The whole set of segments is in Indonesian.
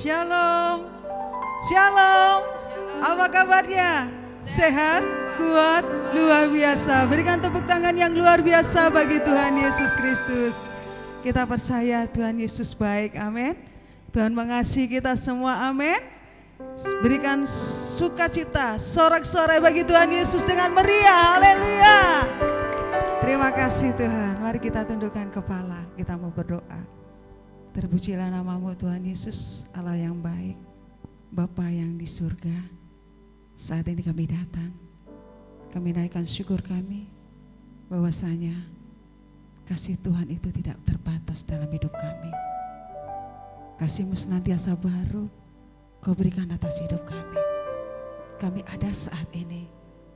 Shalom, Shalom. Apa kabarnya? Sehat, kuat, luar biasa. Berikan tepuk tangan yang luar biasa bagi Tuhan Yesus Kristus. Kita percaya Tuhan Yesus baik, amin. Tuhan mengasihi kita semua, amin. Berikan sukacita, sorak-sorai bagi Tuhan Yesus dengan meriah, haleluya. Terima kasih Tuhan. Mari kita tundukkan kepala, kita mau berdoa. Terpujilah namamu Tuhan Yesus, Allah yang baik, Bapa yang di surga. Saat ini kami datang, kami naikkan syukur kami bahwasanya kasih Tuhan itu tidak terbatas dalam hidup kami. Kasih-Mu senantiasa baru Kau berikan atas hidup kami. Kami ada saat ini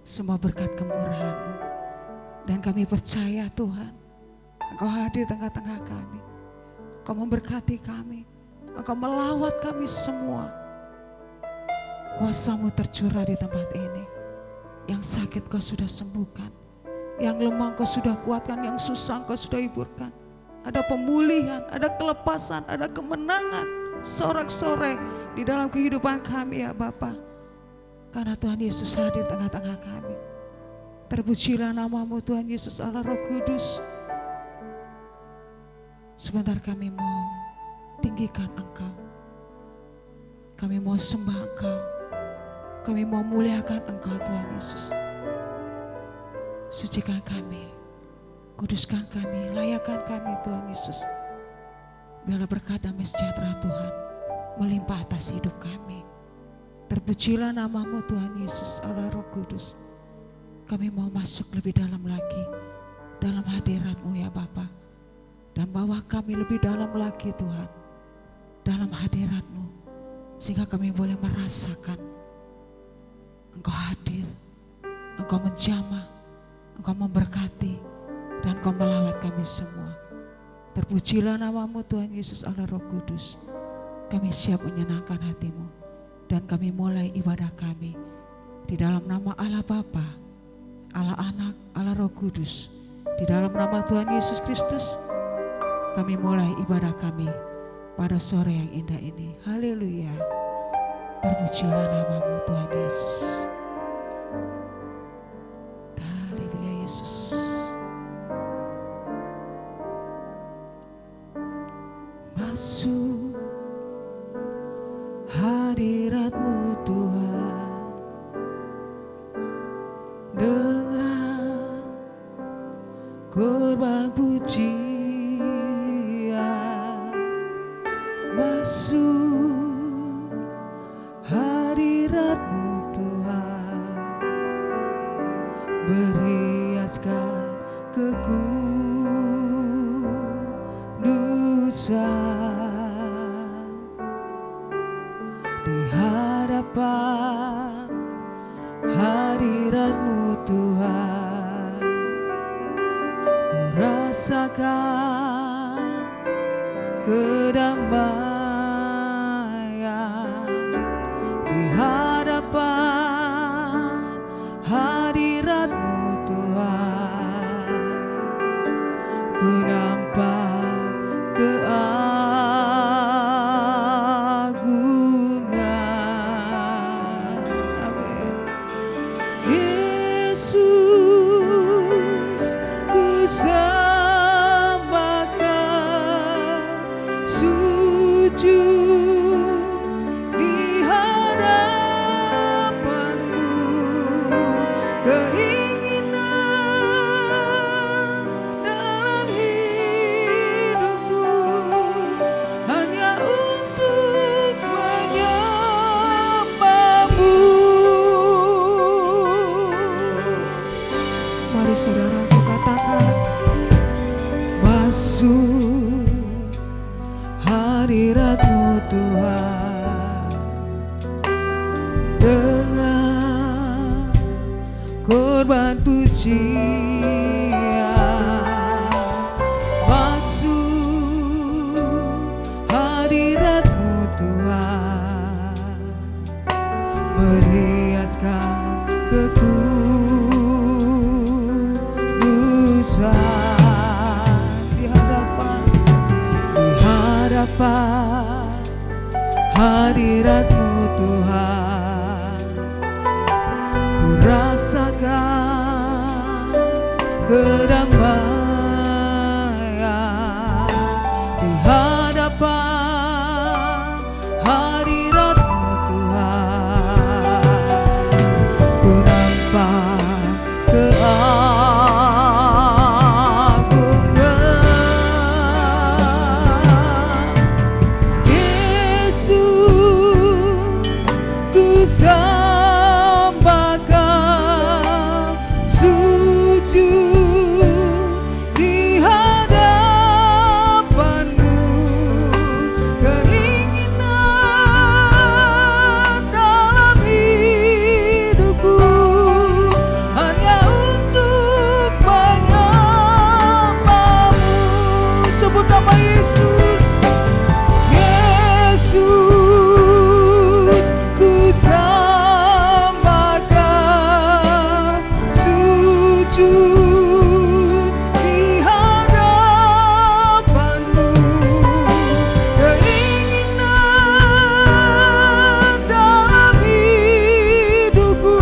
semua berkat kemurahan-Mu. Dan kami percaya Tuhan, Engkau hadir di tengah-tengah kami. Engkau memberkati kami, Engkau melawat kami semua. Kuasa-Mu tercurah di tempat ini. Yang sakit Kau sudah sembuhkan, yang lemah Kau sudah kuatkan, yang susah Kau sudah hiburkan. Ada pemulihan, ada kelepasan, ada kemenangan, sorak-sorai di dalam kehidupan kami ya Bapa. Karena Tuhan Yesus hadir di tengah-tengah kami. Terpujilah namamu Tuhan Yesus Allah Roh Kudus. Sebentar kami mau tinggikan Engkau. Kami mau sembah Engkau. Kami mau muliakan Engkau Tuhan Yesus. Sucikan kami, kuduskan kami, layakkan kami Tuhan Yesus. Biarlah berkat damai sejahtera Tuhan melimpah atas hidup kami. Terpujilah namamu Tuhan Yesus Allah Roh Kudus. Kami mau masuk lebih dalam lagi dalam hadirat-Mu ya Bapa. Dan bawa kami lebih dalam lagi Tuhan dalam hadirat-Mu. Sehingga kami boleh merasakan Engkau hadir, Engkau menjamah, Engkau memberkati, dan Engkau melawat kami semua. Terpujilah namamu Tuhan Yesus Allah Roh Kudus. Kami siap menyenangkan hati-Mu. Dan kami mulai ibadah kami di dalam nama Allah Bapa, Allah Anak, Allah Roh Kudus. Di dalam nama Tuhan Yesus Kristus, kami mulai ibadah kami pada sore yang indah ini. Haleluya. Terpujilah namamu Tuhan Yesus. Haleluya Yesus. Masuk hadirat-Mu Tuhan dengan korban pujian. Masuk hadirat-Mu Tuhan, berhiaskan kekudusan di hadapan hadirat-Mu Tuhan. Ku rasakan kedamaian di hadapan hadirat-Mu Tuhan. Ku nampak keagungan. Amin. Yesus, ku saudaraku katakan, masuk hadirat-Mu Tuhan dengan korban pujian. Masuk hadirat-Mu Tuhan, berhiaskan di hadapan hadirat-Mu Tuhan. Ku rasakan kedamaian di hadapan hadirat-Mu Tuhan. Ku nampak keagungan Yesus, ku sembahkan sujud di hadapan-Mu. Keinginan dalam hidupku hanya untuk menyembah-Mu. Sebut nama Yesus. Yesus, ku sembahkan sujud di hadapan-Mu. Keinginan dalam hidupku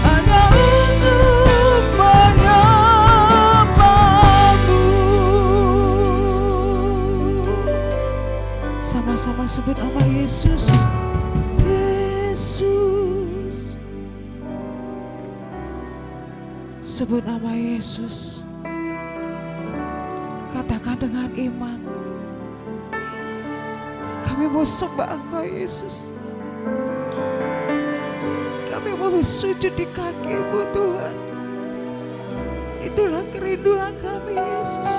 hanya untuk menyembah-Mu. Sama-sama sebut nama Yesus. Yesus, sebut nama Yesus. Katakan dengan iman, kami mau sembah Engkau Yesus. Kami mau bersujud di kaki-Mu Tuhan. Itulah kerinduan kami Yesus.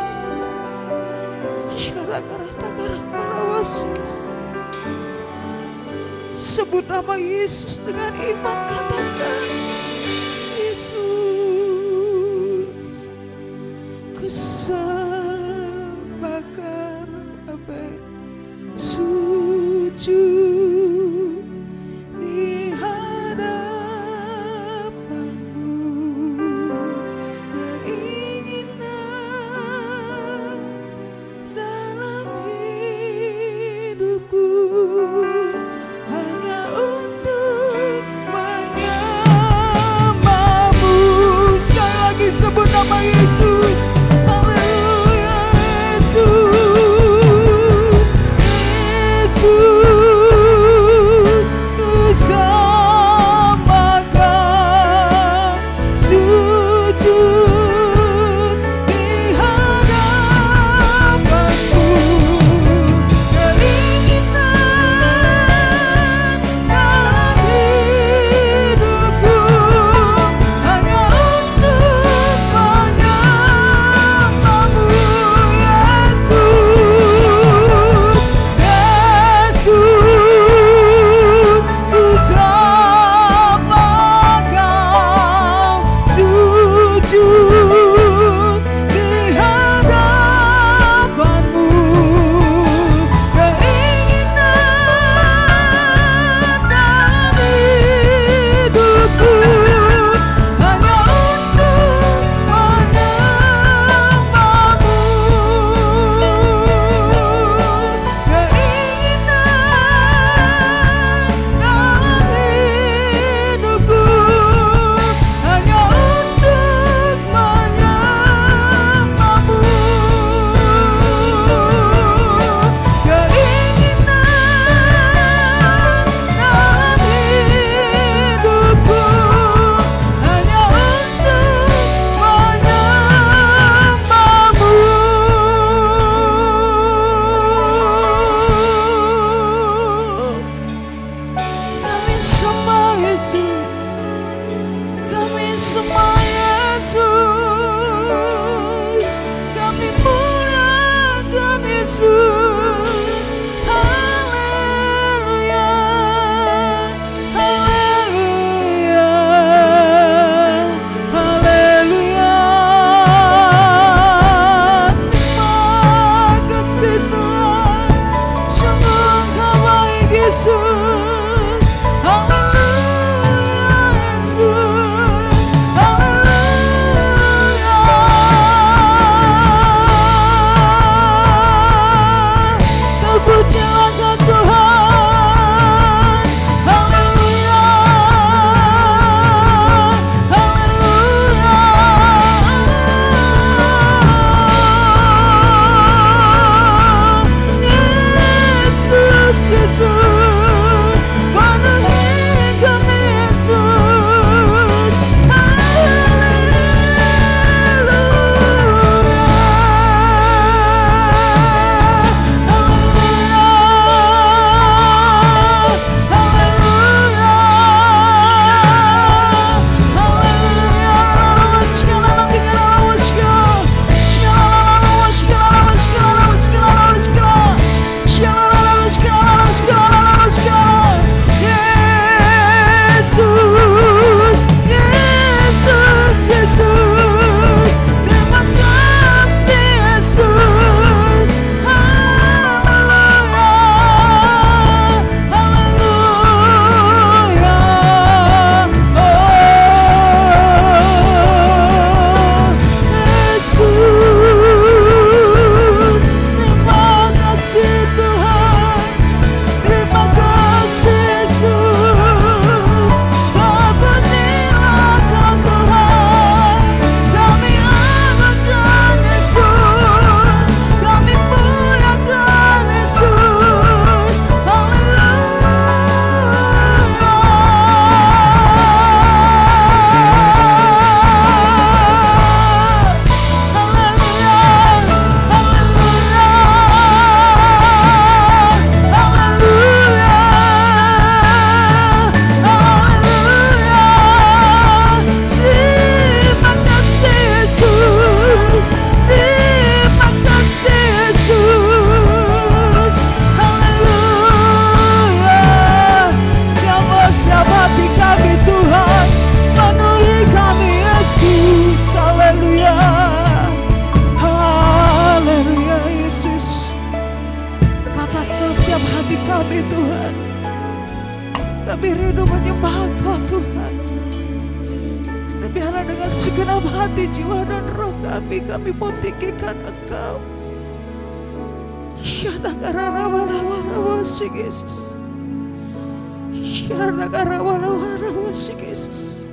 Sebut nama Yesus dengan iman, katakan Yesus, ku sembahkan sujud di hadapan-Mu. Keinginan dalam hidupku hanya untuk menyembah-Mu. Sekali lagi sebut nama Yesus. Haleluya Yesus. Yesus, ku sembahkan sujud di hadapan-Mu. Keinginan dalam hidupku hanya untuk menyembah-Mu Yesus. Yesus, ku sembahkan sujud di hadapan-Mu. Keinginan dalam hidupku hanya untuk menyembah-Mu. Keinginan dalam hidupku hanya untuk menyembah-Mu. Keinginan dalam hidupku hanya untuk menyembah-Mu. Kami sembah Yesus, kami sembah Yesus, kami muliakan Yesus. Haleluya, haleluya, haleluya. Terima kasih Tuhan, sungguh Engkau baik Yesus. Haleluya Yesus, haleluya. biarlah dengan segenap hati, jiwa dan roh kami mau tinggikan Engkau. Yesus. Yesus.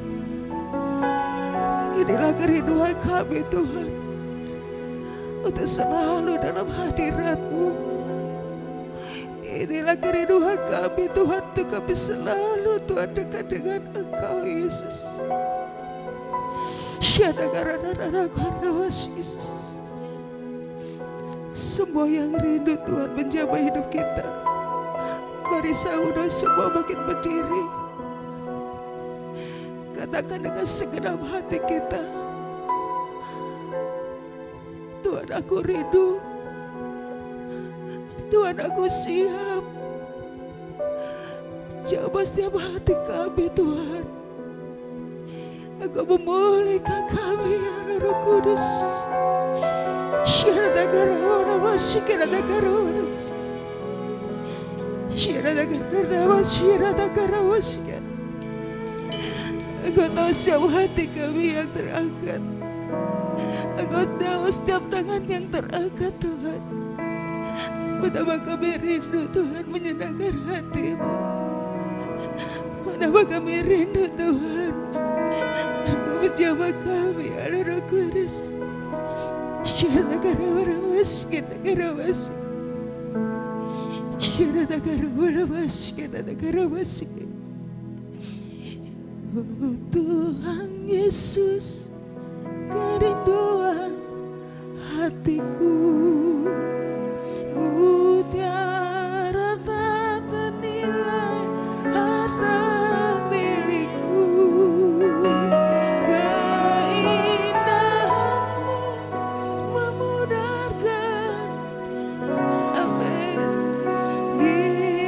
Inilah kerinduan kami Tuhan, untuk selalu dalam hadirat-Mu. Inilah kerinduan kami Tuhan, untuk kami selalu Tuhan dekat dengan Engkau Yesus. Yesus. Semua yang rindu Tuhan menjamah hidup kita, mari saudara semua makin berdiri. Katakan dengan segenap hati kita, Tuhan aku rindu, Tuhan aku siap. Jamah setiap hati kami Tuhan, Engkau memulihkan kami ya Roh Kudus. Engkau tahu setiap hati kami yang terangkat, Engkau tahu setiap tangan yang terangkat Tuhan. Betapa kami rindu Tuhan menyenangkan hati-Mu. Betapa kami rindu Tuhan, Engkau menjamah kami ya Roh Kudus. Oh Tuhan Yesus, kerinduan hatiku, mutiara tak ternilai harta milikku. Keindahan-Mu memudarkan, amin. Di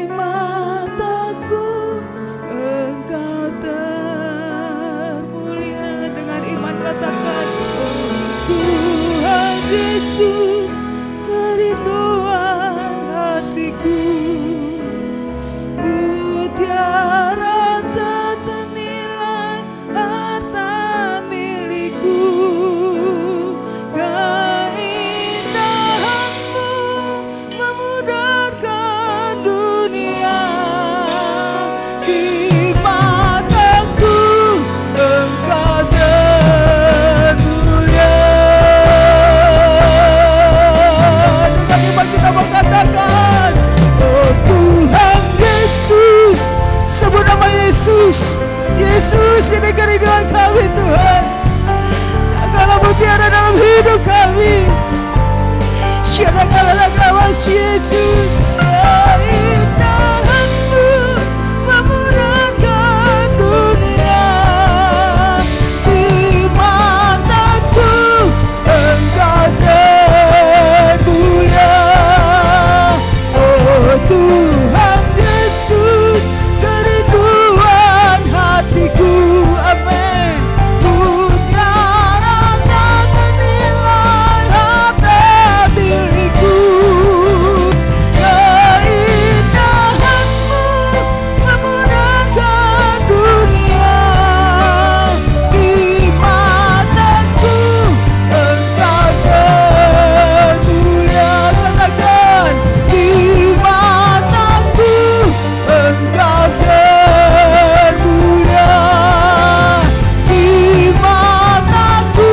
mataku Engkau termulia. Dengan iman katakan, oh Tuhan Yesus, kerinduan hatiku, mutiara tak ternilai harta milikku. Keindahan-Mu memudarkan dunia. Di mataku Engkau termulia. Dengan iman kita mengatakan, oh Tuhan Yesus, sebut nama Yesus. Yesus, ini kerinduan kami Tuhan. Engkaulah mutiara dalam hidup kami. Yesus, keindahan-Mu memudarkan dunia. Di mataku Engkau termulia. Oh Tuhan Yesus, kerinduan hatiku, amin. Mutiara tak ternilai harta milikku. Keindahan-Mu memudarkan dunia. Di mataku Engkau termulia. Katakan, di mataku Engkau termulia. Di mataku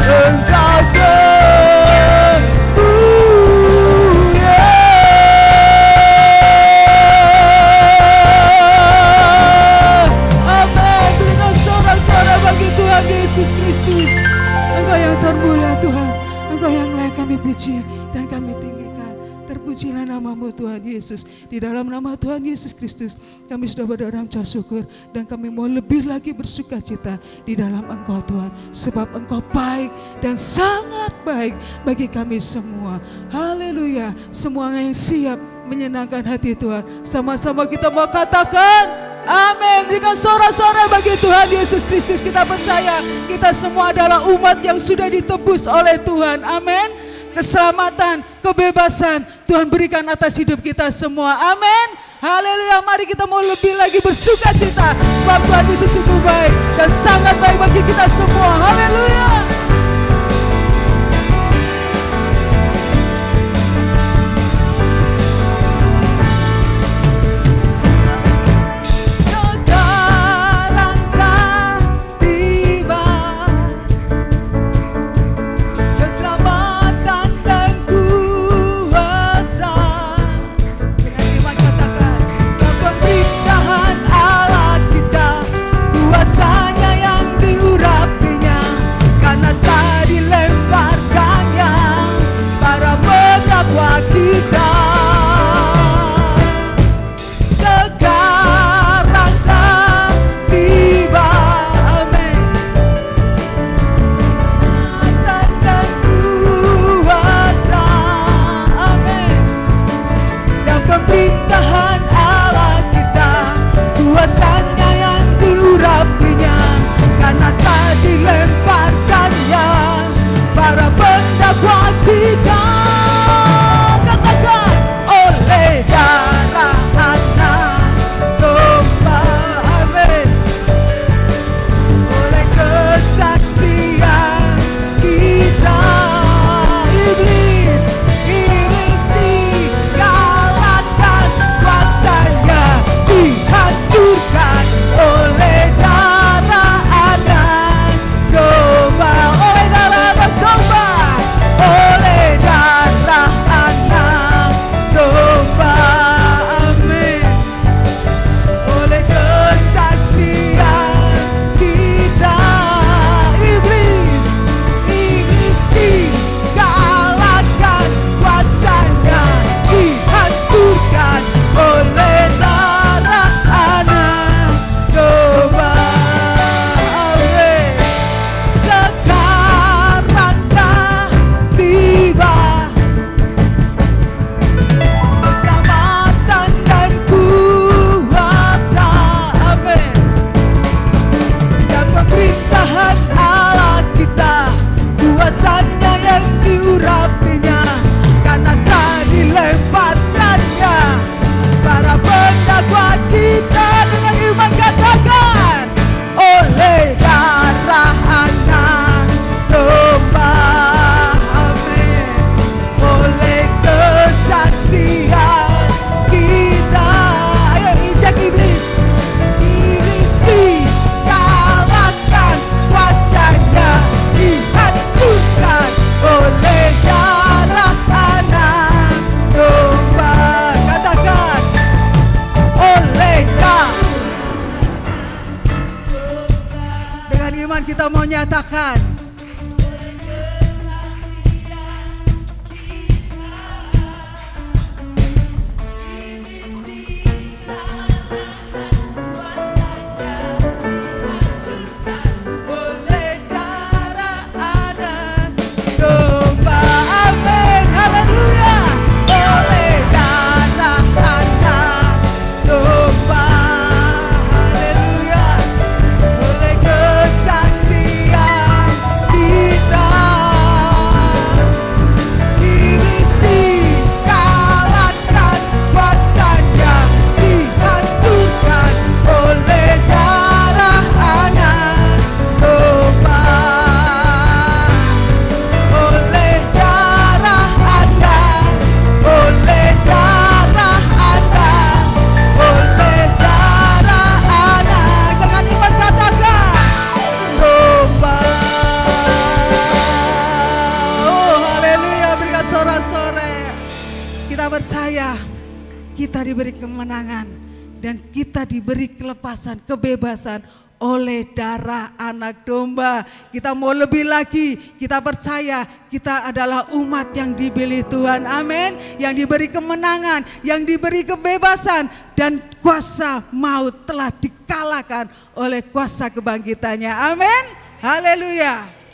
Engkau termulia. Amin. Berikan sorak-sorak bagi Tuhan Yesus Kristus. Engkau yang termulia Tuhan, Engkau yang layak kami puji dan kami tinggikan. Terpujilah nama-Mu Tuhan Yesus. Di dalam nama Tuhan Yesus Kristus kami sudah berdoa ucap syukur, dan kami mau lebih lagi bersuka cita di dalam Engkau Tuhan, sebab Engkau baik dan sangat baik bagi kami semua. Haleluya. Semua yang siap menyenangkan hati Tuhan, sama-sama kita mau katakan amin. Berikan sorak-sorak bagi Tuhan Yesus Kristus. Kita percaya kita semua adalah umat yang sudah ditebus oleh Tuhan. Amin. Keselamatan, kebebasan Tuhan berikan atas hidup kita semua. Amin. Haleluya. Mari kita mau lebih lagi bersuka cita, sebab Tuhan sungguh sesungguh baik dan sangat baik bagi kita semua. Haleluya. Kita mau nyatakan percaya kita diberi kemenangan dan kita diberi kelepasan, kebebasan oleh darah anak domba. Kita mau lebih lagi, kita percaya kita adalah umat yang dipilih Tuhan, amin. Yang diberi kemenangan, yang diberi kebebasan, dan kuasa maut telah dikalahkan oleh kuasa kebangkitannya, amin. Haleluya.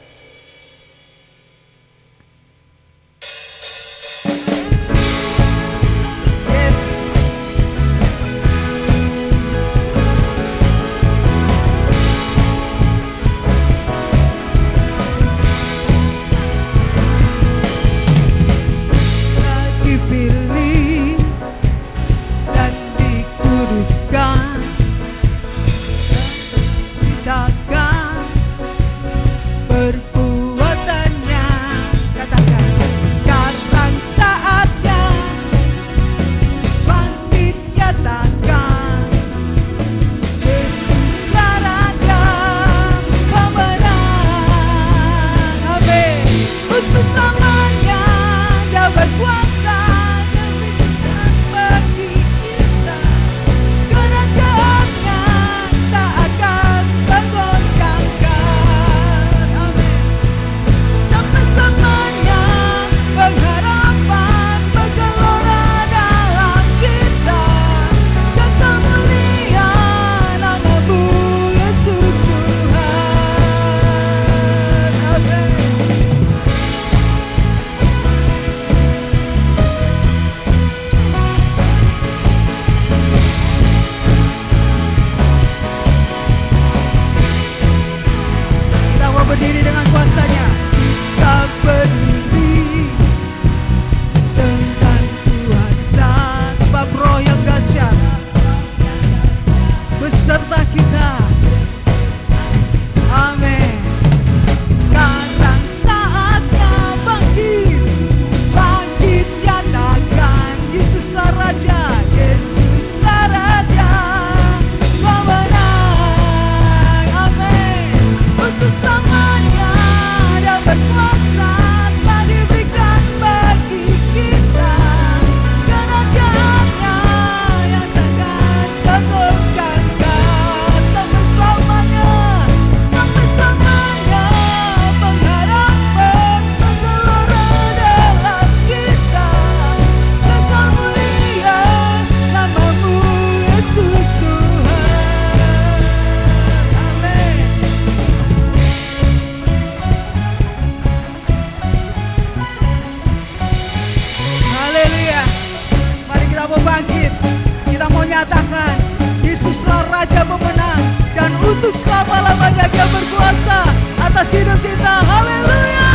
Raja pemenang, dan untuk selama-lamanya Dia berkuasa atas hidup kita. Haleluya.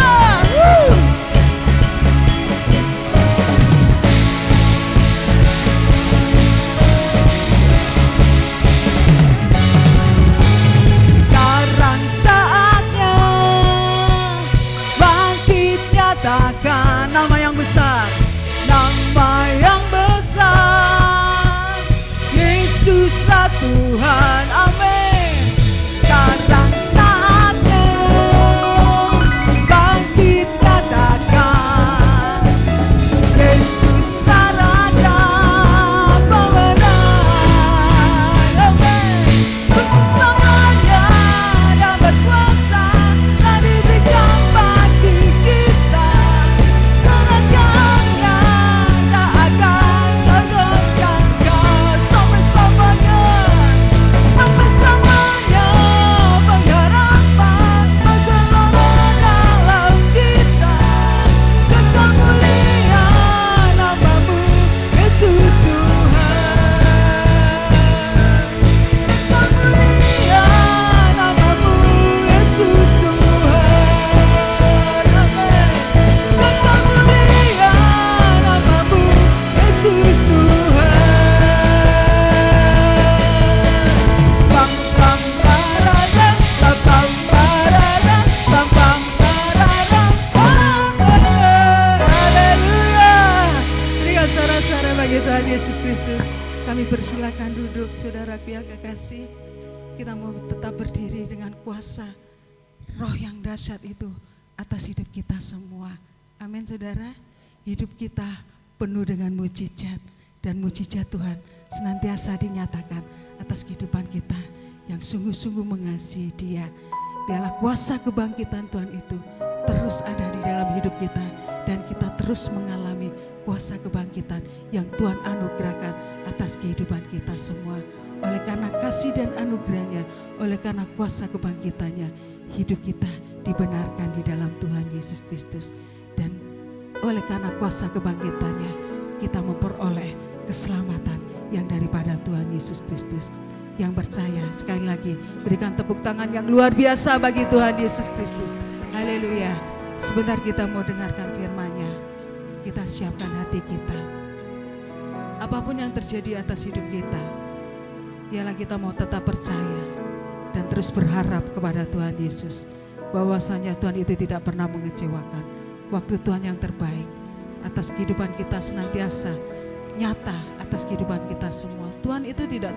Sekarang saatnya bangkit, nyatakan nama yang besar, nama yang besar, Yesuslah Tuhan. Amin. Sekarang saatnya bangkit, nyatakan Yesuslah Raja pemenang. Amin. Untuk selamanya Dia berkuasa, telah diberikan bagi kita kerajaannya, tak akan tergoncangkan sampai selamanya. Sampai selamanya pengharapan menggelora dalam kita, kekal mulia namamu Yesus Tuhan, kekal mulia namamu Yesus Tuhan. Amin. Kekal mulia namamu Yesus Tuhan. Pam pam parada, pam pam parada, pam pam parada. Haleluya. Berikan suara-suara bagi Tuhan Yesus Kristus. Kami persilakan duduk, saudaraku yang kekasih. Kita mau tetap berdiri dengan kuasa Roh yang dahsyat itu atas hidup kita semua. Amin, saudara. Hidup kita penuh dengan mujizat, dan mujizat Tuhan senantiasa dinyatakan atas kehidupan kita yang sungguh-sungguh mengasihi Dia. Biarlah kuasa kebangkitan Tuhan itu terus ada di dalam hidup kita, dan kita terus mengalami kuasa kebangkitan yang Tuhan anugerahkan atas kehidupan kita semua. Oleh karena kasih dan anugerahnya, oleh karena kuasa kebangkitannya, hidup kita dibenarkan di dalam Tuhan Yesus Kristus. Dan oleh karena kuasa kebangkitannya, kita memperoleh keselamatan yang daripada Tuhan Yesus Kristus. Yang percaya, sekali lagi berikan tepuk tangan yang luar biasa bagi Tuhan Yesus Kristus. Haleluya. Sebentar kita mau dengarkan firman-Nya. Kita siapkan hati kita. Apapun yang terjadi atas hidup kita, ialah kita mau tetap percaya dan terus berharap kepada Tuhan Yesus, bahwasanya Tuhan itu tidak pernah mengecewakan. Waktu Tuhan yang terbaik atas kehidupan kita senantiasa nyata atas kehidupan kita semua. Tuhan itu tidak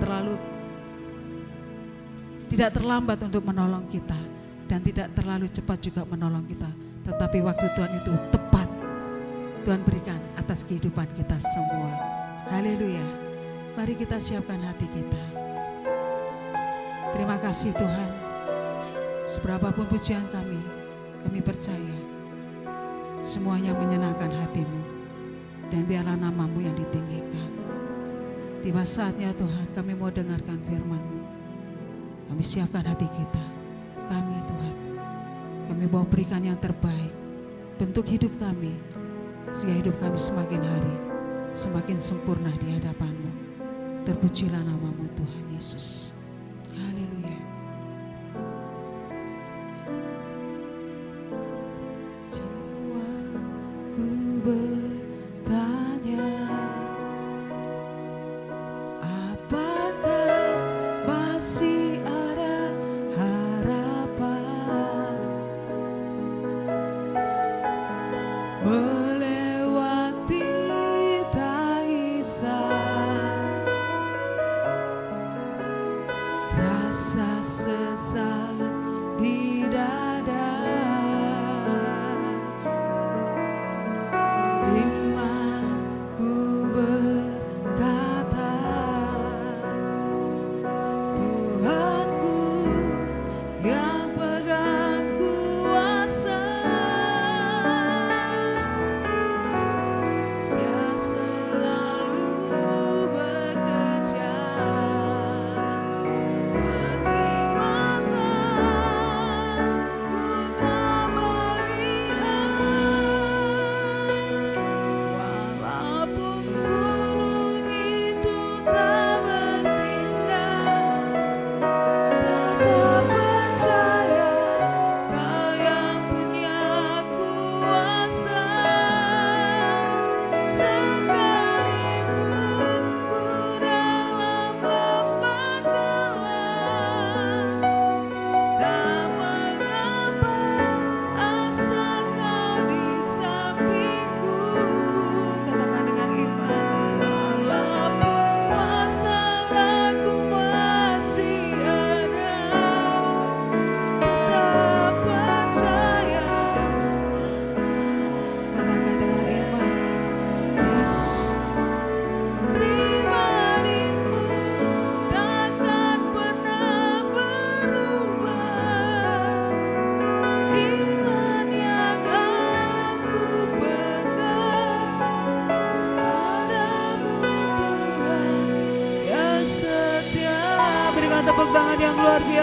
terlambat untuk menolong kita, dan tidak terlalu cepat juga menolong kita. Tetapi waktu Tuhan itu tepat, Tuhan berikan atas kehidupan kita semua. Haleluya. Mari kita siapkan hati kita. Terima kasih Tuhan. Seberapapun pujian kami percaya semuanya menyenangkan hati-Mu, dan biarlah nama-Mu yang ditinggikan. Tiba saatnya Tuhan, kami mau dengarkan firman-Mu. Kami siapkan hati kita. Kami Tuhan, kami mau berikan yang terbaik bentuk hidup kami, sehingga hidup kami semakin hari semakin sempurna di hadapan-Mu. Terpujilah nama-Mu Tuhan Yesus. Haleluya. Jiwaku bertanya, apakah masih ada harapan melewati tangisan, rasa sesak di dada, imanku berkata, Tuhanku yang pegang kuasa, Dia selalu bekerja, meski mataku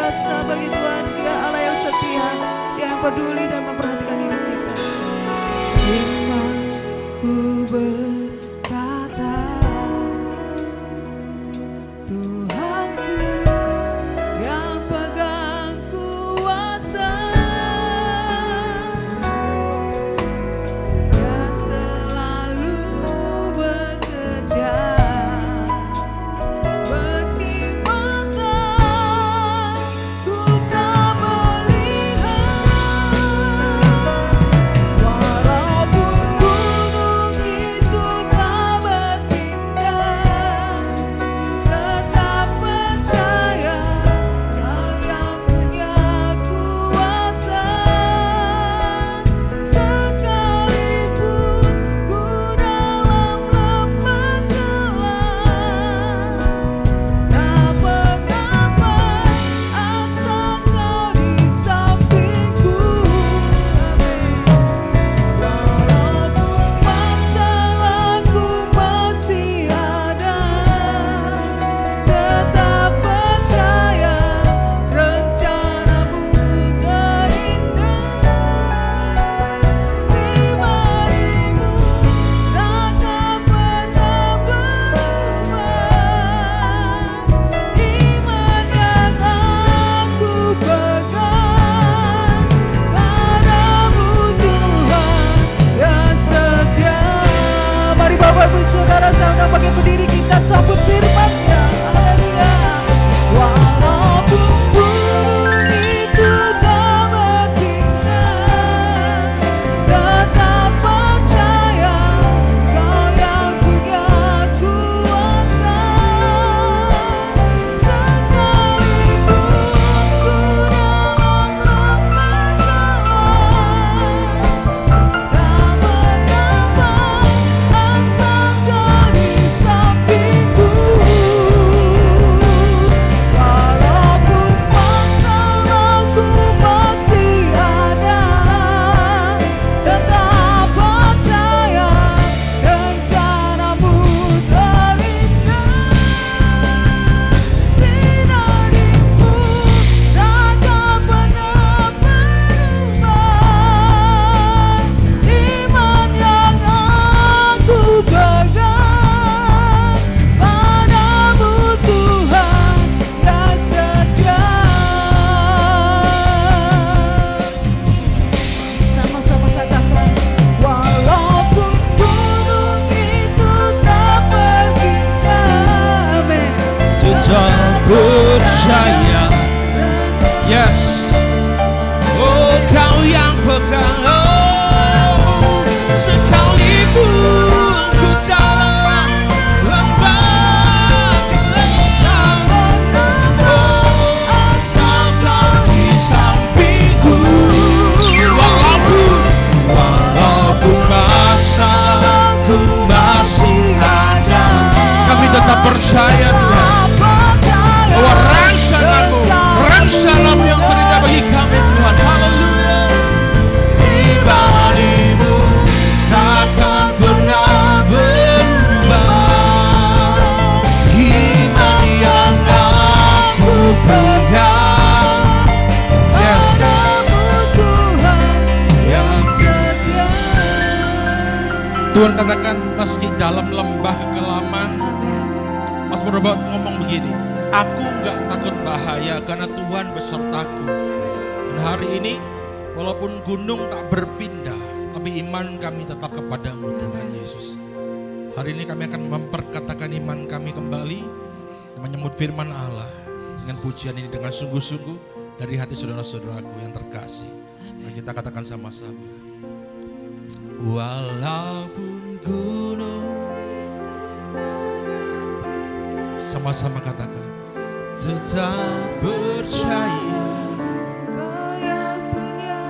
biasa bagi Tuhan. Dia Allah yang setia, Dia yang peduli dan memperhatikan hidup kita. Firman-Ku berkata, Tuhanku yang pegang kuasa, Dia selalu bekerja. Meski mataku tak melihat, walaupun gunung itu tak berpindah, tetap percaya Kau yang punya kuasa. Sekalipun ku dalam lembah gelap, tak mengapa, asal Kau di sampingku. Walaupun masalahku masih ada, tetap percaya rencana-Mu terindah. Pribadi-Mu takkan pernah berubah. Iman yang aku pegang padamu Tuhan yang setia. Mari Bapak Ibu Saudara saya pakai berdiri, kita sambut firman-Nya. Haleluya. Walaupun gunung itu tak berpindah, tetap percaya Kau yang punya kuasa. Sekalipun ku dalam lembah gelap, tak mengapa, asal Kau di sampingku. Walaupun masalahku masih ada, tetap percaya rencana-Mu terindah. Pribadi-Mu takkan pernah berubah. Iman yang aku pegang padamu Tuhan yang setia. Sama-sama katakan, walaupun gunung itu tak berpindah, amin. Tetap percaya, yes. Oh, Kau yang pegang, oh, sekalipun ku dalam lembah gelap, oh, asal Kau di sampingku. Walaupun masalahku masih ada, kami tetap percaya Tuhan bahwa rencana-Mu yang terindah bagi kami Tuhan. Haleluya. Pribadi-Mu takkan pernah berubah. Iman yang aku pegang, yes, Padamu Tuhan yang setia. Tuhan katakan meski dalam lembah kekelaman, Mas Robert ngomong begini, aku enggak takut bahaya karena Tuhan besertaku. Dan hari ini walaupun gunung tak berpindah, tapi iman kami tetap kepadamu Tuhan Yesus. Hari ini kami akan memperkatakan iman kami kembali, menyambut firman Allah dengan pujian ini dengan sungguh-sungguh dari hati saudara-saudaraku yang terkasih. Mari kita katakan sama-sama. Walaupun gunung, sama-sama katakan, tetap percaya. Kau yang punya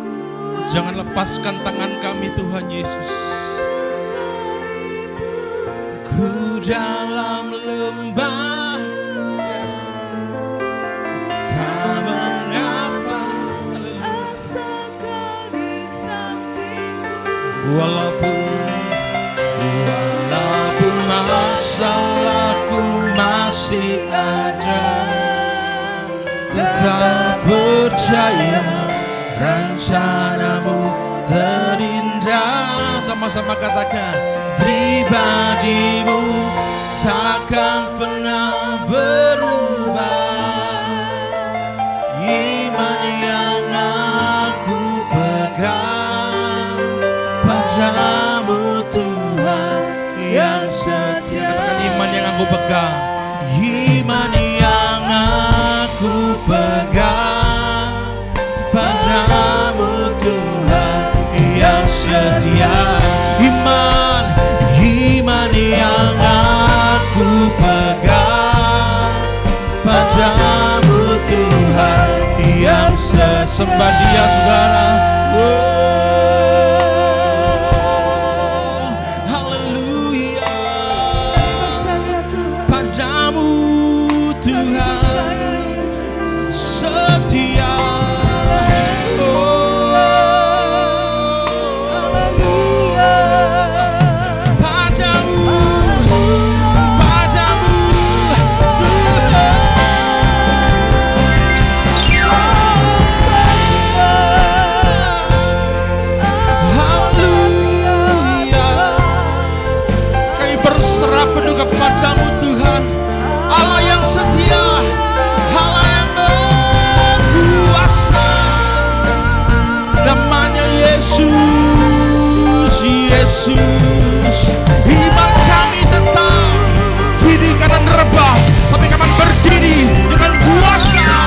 kuasa. Jangan lepaskan tangan kami Tuhan Yesus. Ku dalam lembah, yes, tak mengapa, asal Kau di sampingku. walaupun masalahku masih ada, tetap percaya rencanamu terindah. Sama-sama katakan, pribadimu takkan pernah berubah. Iman yang aku pegang padamu Tuhan yang setia. Iman yang aku pegang, iman yang aku pegang padamu Tuhan yang setia. Iman yang aku pegang padamu Tuhan yang sesembah Dia, saudara. Haleluya. Padamu Tuhan setia. Kepadamu Tuhan, Allah yang setia, Allah yang berkuasa. Namanya Yesus, Yesus. Iman kami tetap kini kanan rebah, tapi kami berdiri dengan kuasa.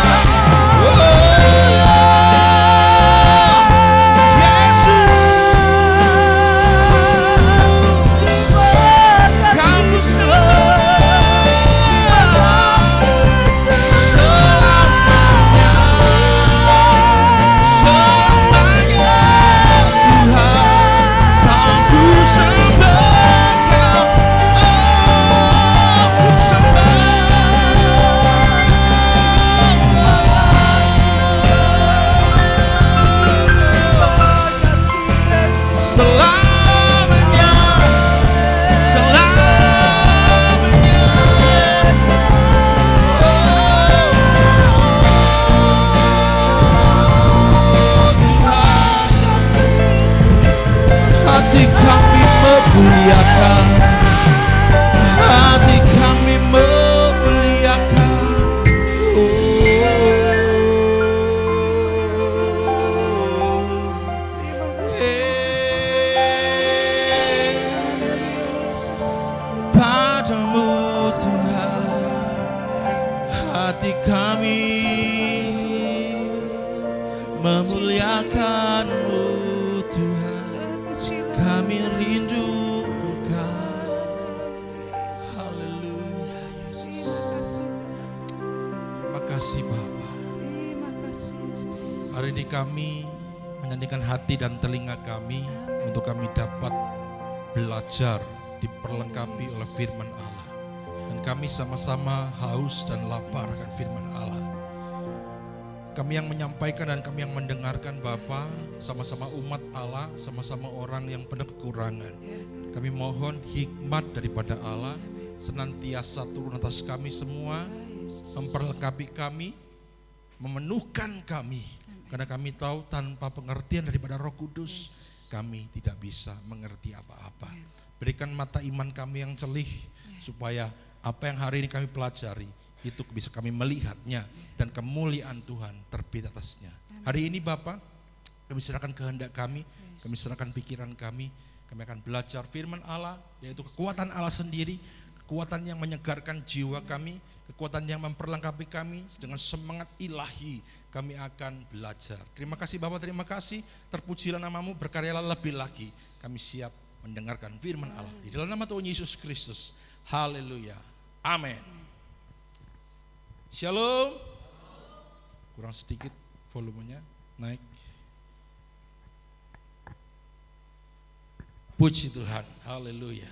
Hati kami memuliakan, hati kami memuliakan. Padamu Tuhan, hati kami memuliakan-Mu Tuhan. Kami rindu Engkau. Haleluya Yesus. Terima kasih Bapa. Hari ini kami menyanyikan hati dan telinga kami untuk kami dapat belajar diperlengkapi oleh firman Allah. Dan kami sama-sama haus dan lapar akan firman Allah. Kami yang menyampaikan dan kami yang mendengarkan Bapa, sama-sama umat Allah, sama-sama orang yang penuh kekurangan. Kami mohon hikmat daripada Allah senantiasa turun atas kami semua, memperlengkapi kami, memenuhkan kami. Karena kami tahu tanpa pengertian daripada Roh Kudus, kami tidak bisa mengerti apa-apa. Berikan mata iman kami yang celih, supaya apa yang hari ini kami pelajari, itu bisa kami melihatnya dan kemuliaan Tuhan terbit atasnya. Hari ini Bapa, kami serahkan kehendak kami serahkan pikiran kami akan belajar firman Allah, yaitu kekuatan Allah sendiri, kekuatan yang menyegarkan jiwa kami, kekuatan yang memperlengkapi kami dengan semangat ilahi. Kami akan belajar. Terima kasih Bapa, terima kasih, terpujilah namamu, berkaryalah lebih lagi. Kami siap mendengarkan firman Allah di dalam nama Tuhan Yesus Kristus. Haleluya, amin. Shalom. Kurang sedikit volumenya, naik. Puji Tuhan, haleluya.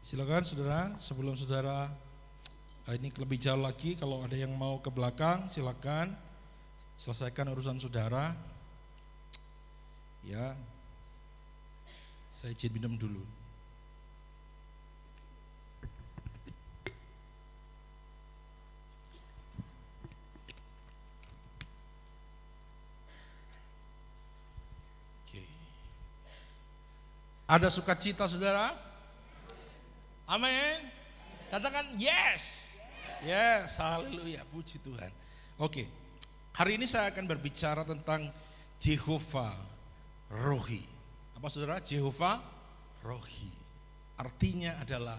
Silakan saudara, sebelum saudara ini lebih jauh lagi, kalau ada yang mau ke belakang silakan selesaikan urusan saudara. Ya, saya izin minum dulu. Ada sukacita saudara? Amin. Katakan yes. Yes, haleluya, puji Tuhan. Oke, hari ini saya akan berbicara tentang Jehovah Rohi. Apa saudara? Jehovah Rohi. Artinya adalah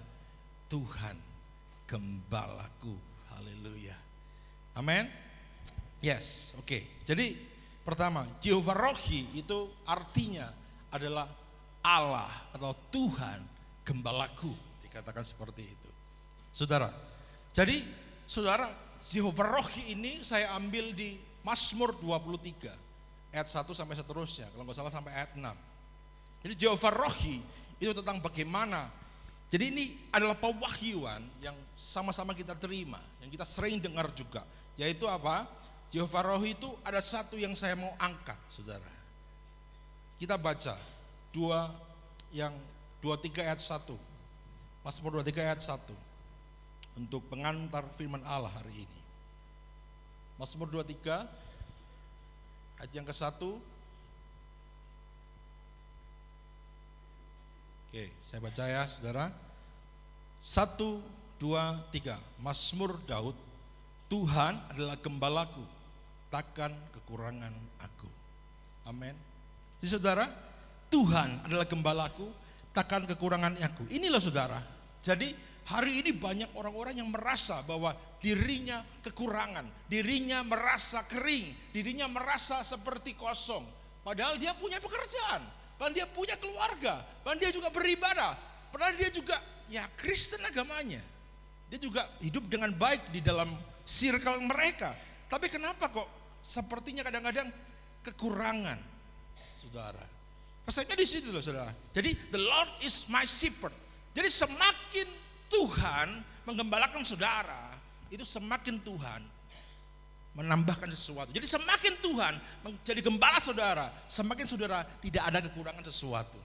Tuhan Gembalaku. Haleluya. Amin. Yes, oke. Jadi pertama, Jehovah Rohi itu artinya adalah Allah atau Tuhan Gembalaku. Dikatakan seperti itu. Saudara, jadi saudara, Jehovah Rohi ini saya ambil di Mazmur 23 ayat 1 sampai seterusnya, kalau nggak salah sampai ayat 6. Jadi Jehovah Rohi itu tentang bagaimana. Jadi ini adalah pewahyuan yang sama-sama kita terima, yang kita sering dengar juga, yaitu apa? Jehovah Rohi itu ada satu yang saya mau angkat, saudara. Kita baca 23 ayat 1, Mazmur 23 ayat 1. Untuk pengantar firman Allah hari ini. Mazmur 23 ayat yang ke-1. Oke, saya baca ya saudara. 1, 2, 3. Mazmur Daud. Tuhan adalah gembalaku, takkan kekurangan aku. Amin. Jadi saudara, Tuhan adalah gembalaku, takkan kekurangan aku. Inilah saudara. Jadi hari ini banyak orang-orang yang merasa bahwa dirinya kekurangan, dirinya merasa kering, dirinya merasa seperti kosong. Padahal dia punya pekerjaan, padahal dia punya keluarga, padahal dia juga beribadah, padahal dia juga ya Kristen agamanya. Dia juga hidup dengan baik di dalam circle mereka. Tapi kenapa kok sepertinya kadang-kadang kekurangan, saudara? Rasanya di situ loh, saudara. Jadi the Lord is my shepherd. Jadi semakin Tuhan menggembalakan saudara, itu semakin Tuhan menambahkan sesuatu. Jadi semakin Tuhan menjadi gembala saudara, semakin saudara tidak ada kekurangan sesuatu.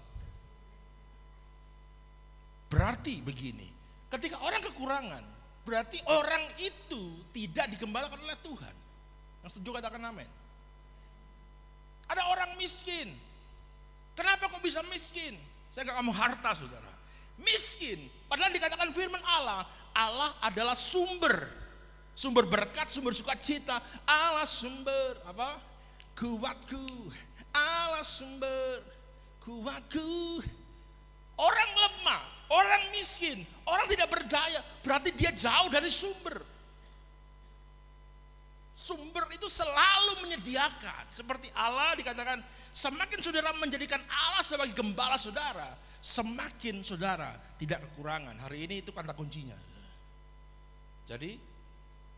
Berarti begini, ketika orang kekurangan, berarti orang itu tidak digembalakan oleh Tuhan. Yang setuju katakan amin. Ada orang miskin. Kenapa kok bisa miskin? Saya gak ngomong harta saudara. Miskin, padahal dikatakan firman Allah, Allah adalah sumber berkat, sumber sukacita. Allah sumber apa? Kuatku. Allah sumber kuatku. Orang lemah, orang miskin, orang tidak berdaya, berarti dia jauh dari sumber. Sumber itu selalu menyediakan. Seperti Allah dikatakan, semakin saudara menjadikan Allah sebagai gembala saudara, semakin saudara tidak kekurangan. Hari ini itu kata kuncinya. Jadi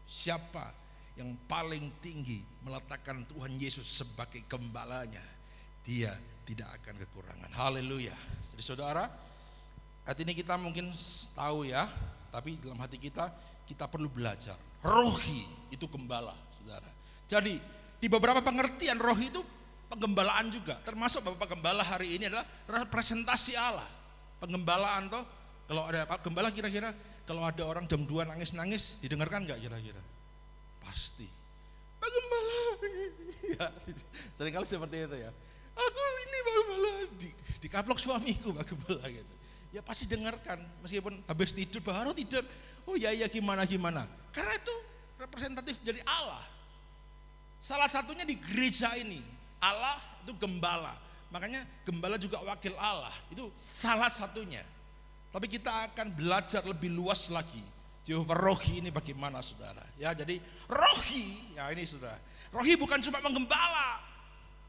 siapa yang paling tinggi meletakkan Tuhan Yesus sebagai gembalanya, dia tidak akan kekurangan. Haleluya. Jadi saudara, hati ini kita mungkin tahu ya, tapi dalam hati kita perlu belajar. Rohi itu gembala, saudara. Jadi di beberapa pengertian rohi itu penggembalaan juga, termasuk Bapak Gembala hari ini adalah representasi Allah. Penggembalaan toh, kalau ada Pak Gembala kira-kira kalau ada orang jam 2 nangis-nangis didengarkan nggak kira-kira? Pasti. Pak Gembala, ya, seringkali seperti itu ya. Aku ini Pak Gembala, dikaplok suamiku Pak Gembala gitu. Ya pasti dengarkan, meskipun habis tidur baru tidur. Oh ya gimana, karena itu representatif dari Allah. Salah satunya di gereja ini. Allah itu gembala, makanya gembala juga wakil Allah, itu salah satunya. Tapi kita akan belajar lebih luas lagi Jehovah Rohi ini bagaimana saudara. Ya jadi Rohi, ya ini saudara, Rohi bukan cuma menggembala,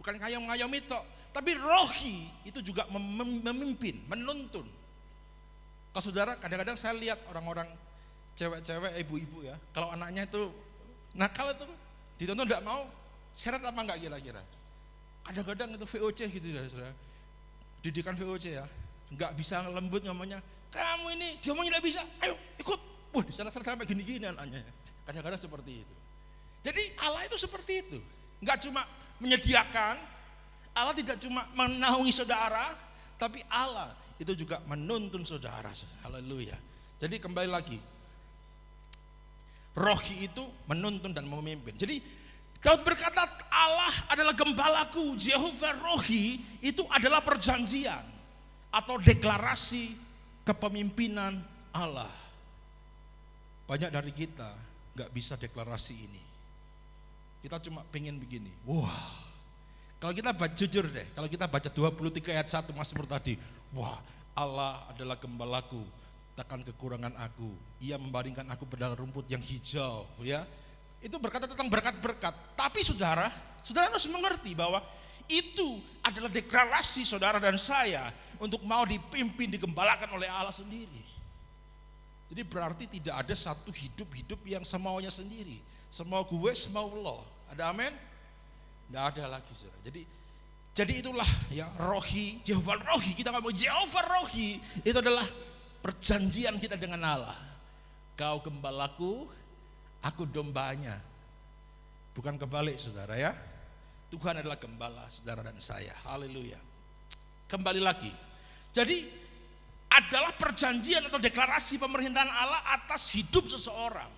bukan ngayom-ngayom itu, tapi Rohi itu juga memimpin, menuntun. Kalau saudara kadang-kadang saya lihat orang-orang cewek-cewek, ibu-ibu ya, kalau anaknya itu nakal itu ditonton tidak mau, seret apa enggak kira-kira? Kadang-kadang itu VOC gitu ya saudara. Didikan VOC ya, nggak bisa lembut ngomongnya. Kamu ini diomongin nggak bisa, ayo ikut. Wah di sana sampai gini-gini anaknya. Kadang-kadang seperti itu. Jadi Allah itu seperti itu, nggak cuma menyediakan. Allah tidak cuma menaungi saudara, tapi Allah itu juga menuntun saudara. Haleluya. Jadi kembali lagi, Rohi itu menuntun dan memimpin. Jadi Daud berkata Allah adalah gembalaku, Jehovah Rohi itu adalah perjanjian. atau deklarasi kepemimpinan Allah. Banyak dari kita gak bisa deklarasi ini. Kita cuma pengen begini, wah. Kalau kita baca jujur deh, kalau kita baca 23 ayat 1 Mazmur tadi, wah, Allah adalah gembalaku, takkan kekurangan aku. Ia membaringkan aku pada rumput yang hijau, ya. Itu berkata tentang berkat-berkat. Tapi saudara harus mengerti bahwa itu adalah deklarasi saudara dan saya untuk mau dipimpin, digembalakan oleh Allah sendiri. Jadi berarti tidak ada satu hidup yang semaunya sendiri. Semau gue, semau lo. Ada amin? Tidak ada lagi, saudara. Jadi itulah ya rohi, Jehovah rohi. Kita ngomong Jehovah rohi, itu adalah perjanjian kita dengan Allah. Kau gembalaku, aku dombanya. Bukan kebalik, saudara ya. Tuhan adalah gembala saudara dan saya. Haleluya. Kembali lagi. Jadi adalah perjanjian atau deklarasi pemerintahan Allah atas hidup seseorang.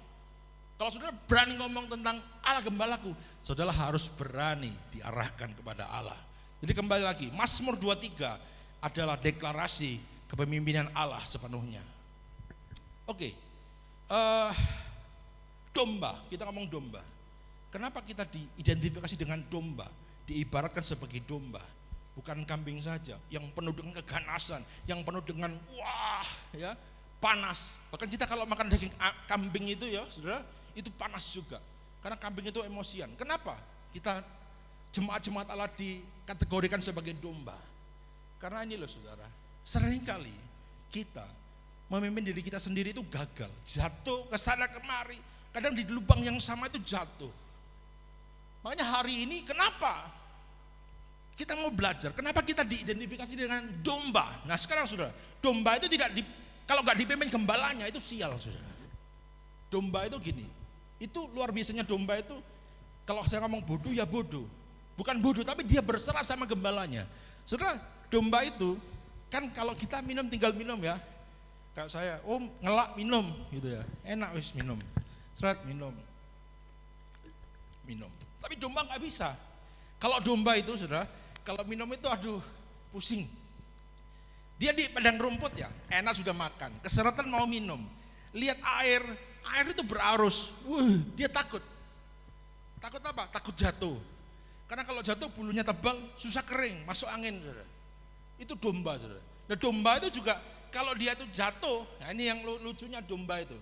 Kalau saudara berani ngomong tentang Allah gembalaku, saudara harus berani diarahkan kepada Allah. Jadi kembali lagi, Mazmur 23 adalah deklarasi kepemimpinan Allah sepenuhnya. Oke, domba, kita ngomong domba. Kenapa kita diidentifikasi dengan domba? Diibaratkan sebagai domba, bukan kambing saja, yang penuh dengan keganasan, yang penuh dengan wah, ya, panas. Bahkan kita kalau makan daging kambing itu ya, saudara, itu panas juga, karena kambing itu emosian. Kenapa kita jemaat-jemaat Allah dikategorikan sebagai domba? Karena ini loh saudara, seringkali kita memimpin diri kita sendiri itu gagal, jatuh ke sana kemari, kadang di lubang yang sama itu jatuh. Makanya hari ini kenapa kita mau belajar, kenapa kita diidentifikasi dengan domba? Nah sekarang saudara, domba itu kalau nggak dipimpin gembalanya itu sial saudara. Domba itu gini, itu luar biasanya domba itu, kalau saya ngomong bodoh ya bodoh, bukan bodoh tapi dia berserah sama gembalanya. Saudara, domba itu kan kalau kita minum tinggal minum ya, kayak saya, ngelak minum gitu ya, enak wis minum, seret minum. Tapi domba nggak bisa. Kalau domba itu saudara, kalau minum itu aduh pusing. Dia di padang rumput ya, enak sudah makan, keseretan mau minum, lihat air itu berarus, dia takut. Takut apa? Takut jatuh. Karena kalau jatuh bulunya tebal, susah kering, masuk angin, saudara. Itu domba, saudara. Nah domba itu juga kalau dia itu jatuh, nah ini yang lucunya domba itu.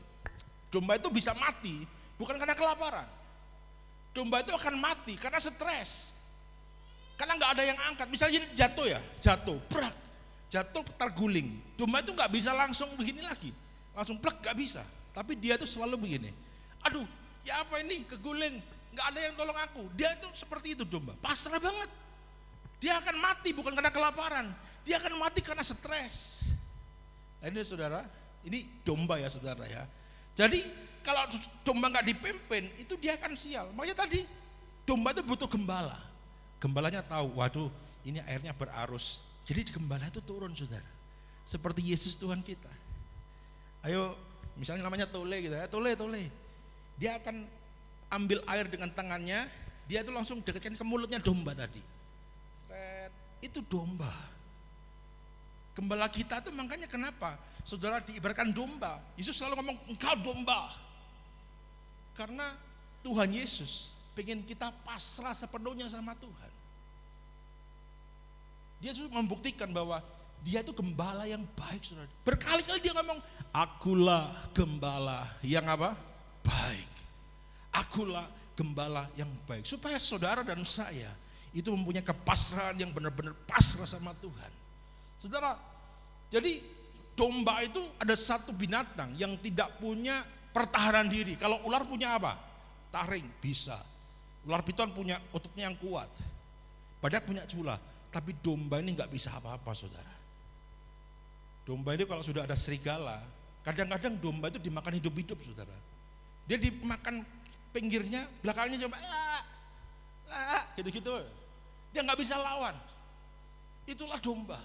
Domba itu bisa mati, bukan karena kelaparan. Domba itu akan mati karena stres. Karena nggak ada yang angkat. Misalnya jatuh, brak, jatuh terguling. Domba itu nggak bisa langsung begini lagi, langsung plek, nggak bisa. Tapi dia itu selalu begini. Aduh, ya apa ini keguling, nggak ada yang tolong aku. Dia itu seperti itu domba, pasrah banget. Dia akan mati bukan karena kelaparan, dia akan mati karena stres. Nah ini saudara, ini domba ya saudara ya. Jadi kalau domba nggak dipimpin itu dia akan sial. Makanya tadi domba itu butuh gembala. Gembalanya tahu, waduh ini airnya berarus. Jadi gembala itu turun saudara. Seperti Yesus Tuhan kita. Ayo misalnya namanya Tole gitu ya, Tole. Dia akan ambil air dengan tangannya, dia itu langsung dekatkan ke mulutnya domba tadi. Sret, itu domba. Gembala kita tuh makanya kenapa saudara diibaratkan domba. Yesus selalu ngomong engkau domba. Karena Tuhan Yesus pengen kita pasrah sepenuhnya sama Tuhan. Dia sudah membuktikan bahwa dia itu gembala yang baik saudara. Berkali-kali dia ngomong, akulah gembala yang apa? Baik. Akulah gembala yang baik. Supaya saudara dan saya itu mempunyai kepasrahan yang benar-benar pasrah sama Tuhan. Saudara, jadi domba itu ada satu binatang yang tidak punya pertahanan diri. Kalau ular punya apa? Taring, bisa. Ular piton punya ototnya yang kuat. Badak punya cula. Tapi domba ini nggak bisa apa-apa saudara. Domba itu kalau sudah ada serigala, kadang-kadang domba itu dimakan hidup-hidup saudara. Dia dimakan pinggirnya, belakangnya cuma gitu-gitu. Dia nggak bisa lawan. Itulah domba.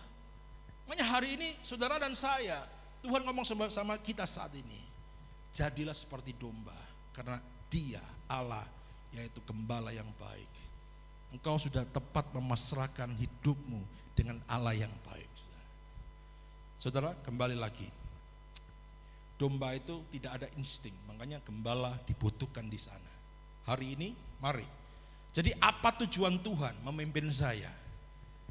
Makanya hari ini saudara dan saya, Tuhan ngomong sama kita saat ini, jadilah seperti domba, karena Dia Allah yaitu gembala yang baik. Engkau sudah tepat memasrahkan hidupmu dengan Allah yang baik. Saudara, kembali lagi. Domba itu tidak ada insting, makanya gembala dibutuhkan di sana. Hari ini, mari. Jadi apa tujuan Tuhan memimpin saya?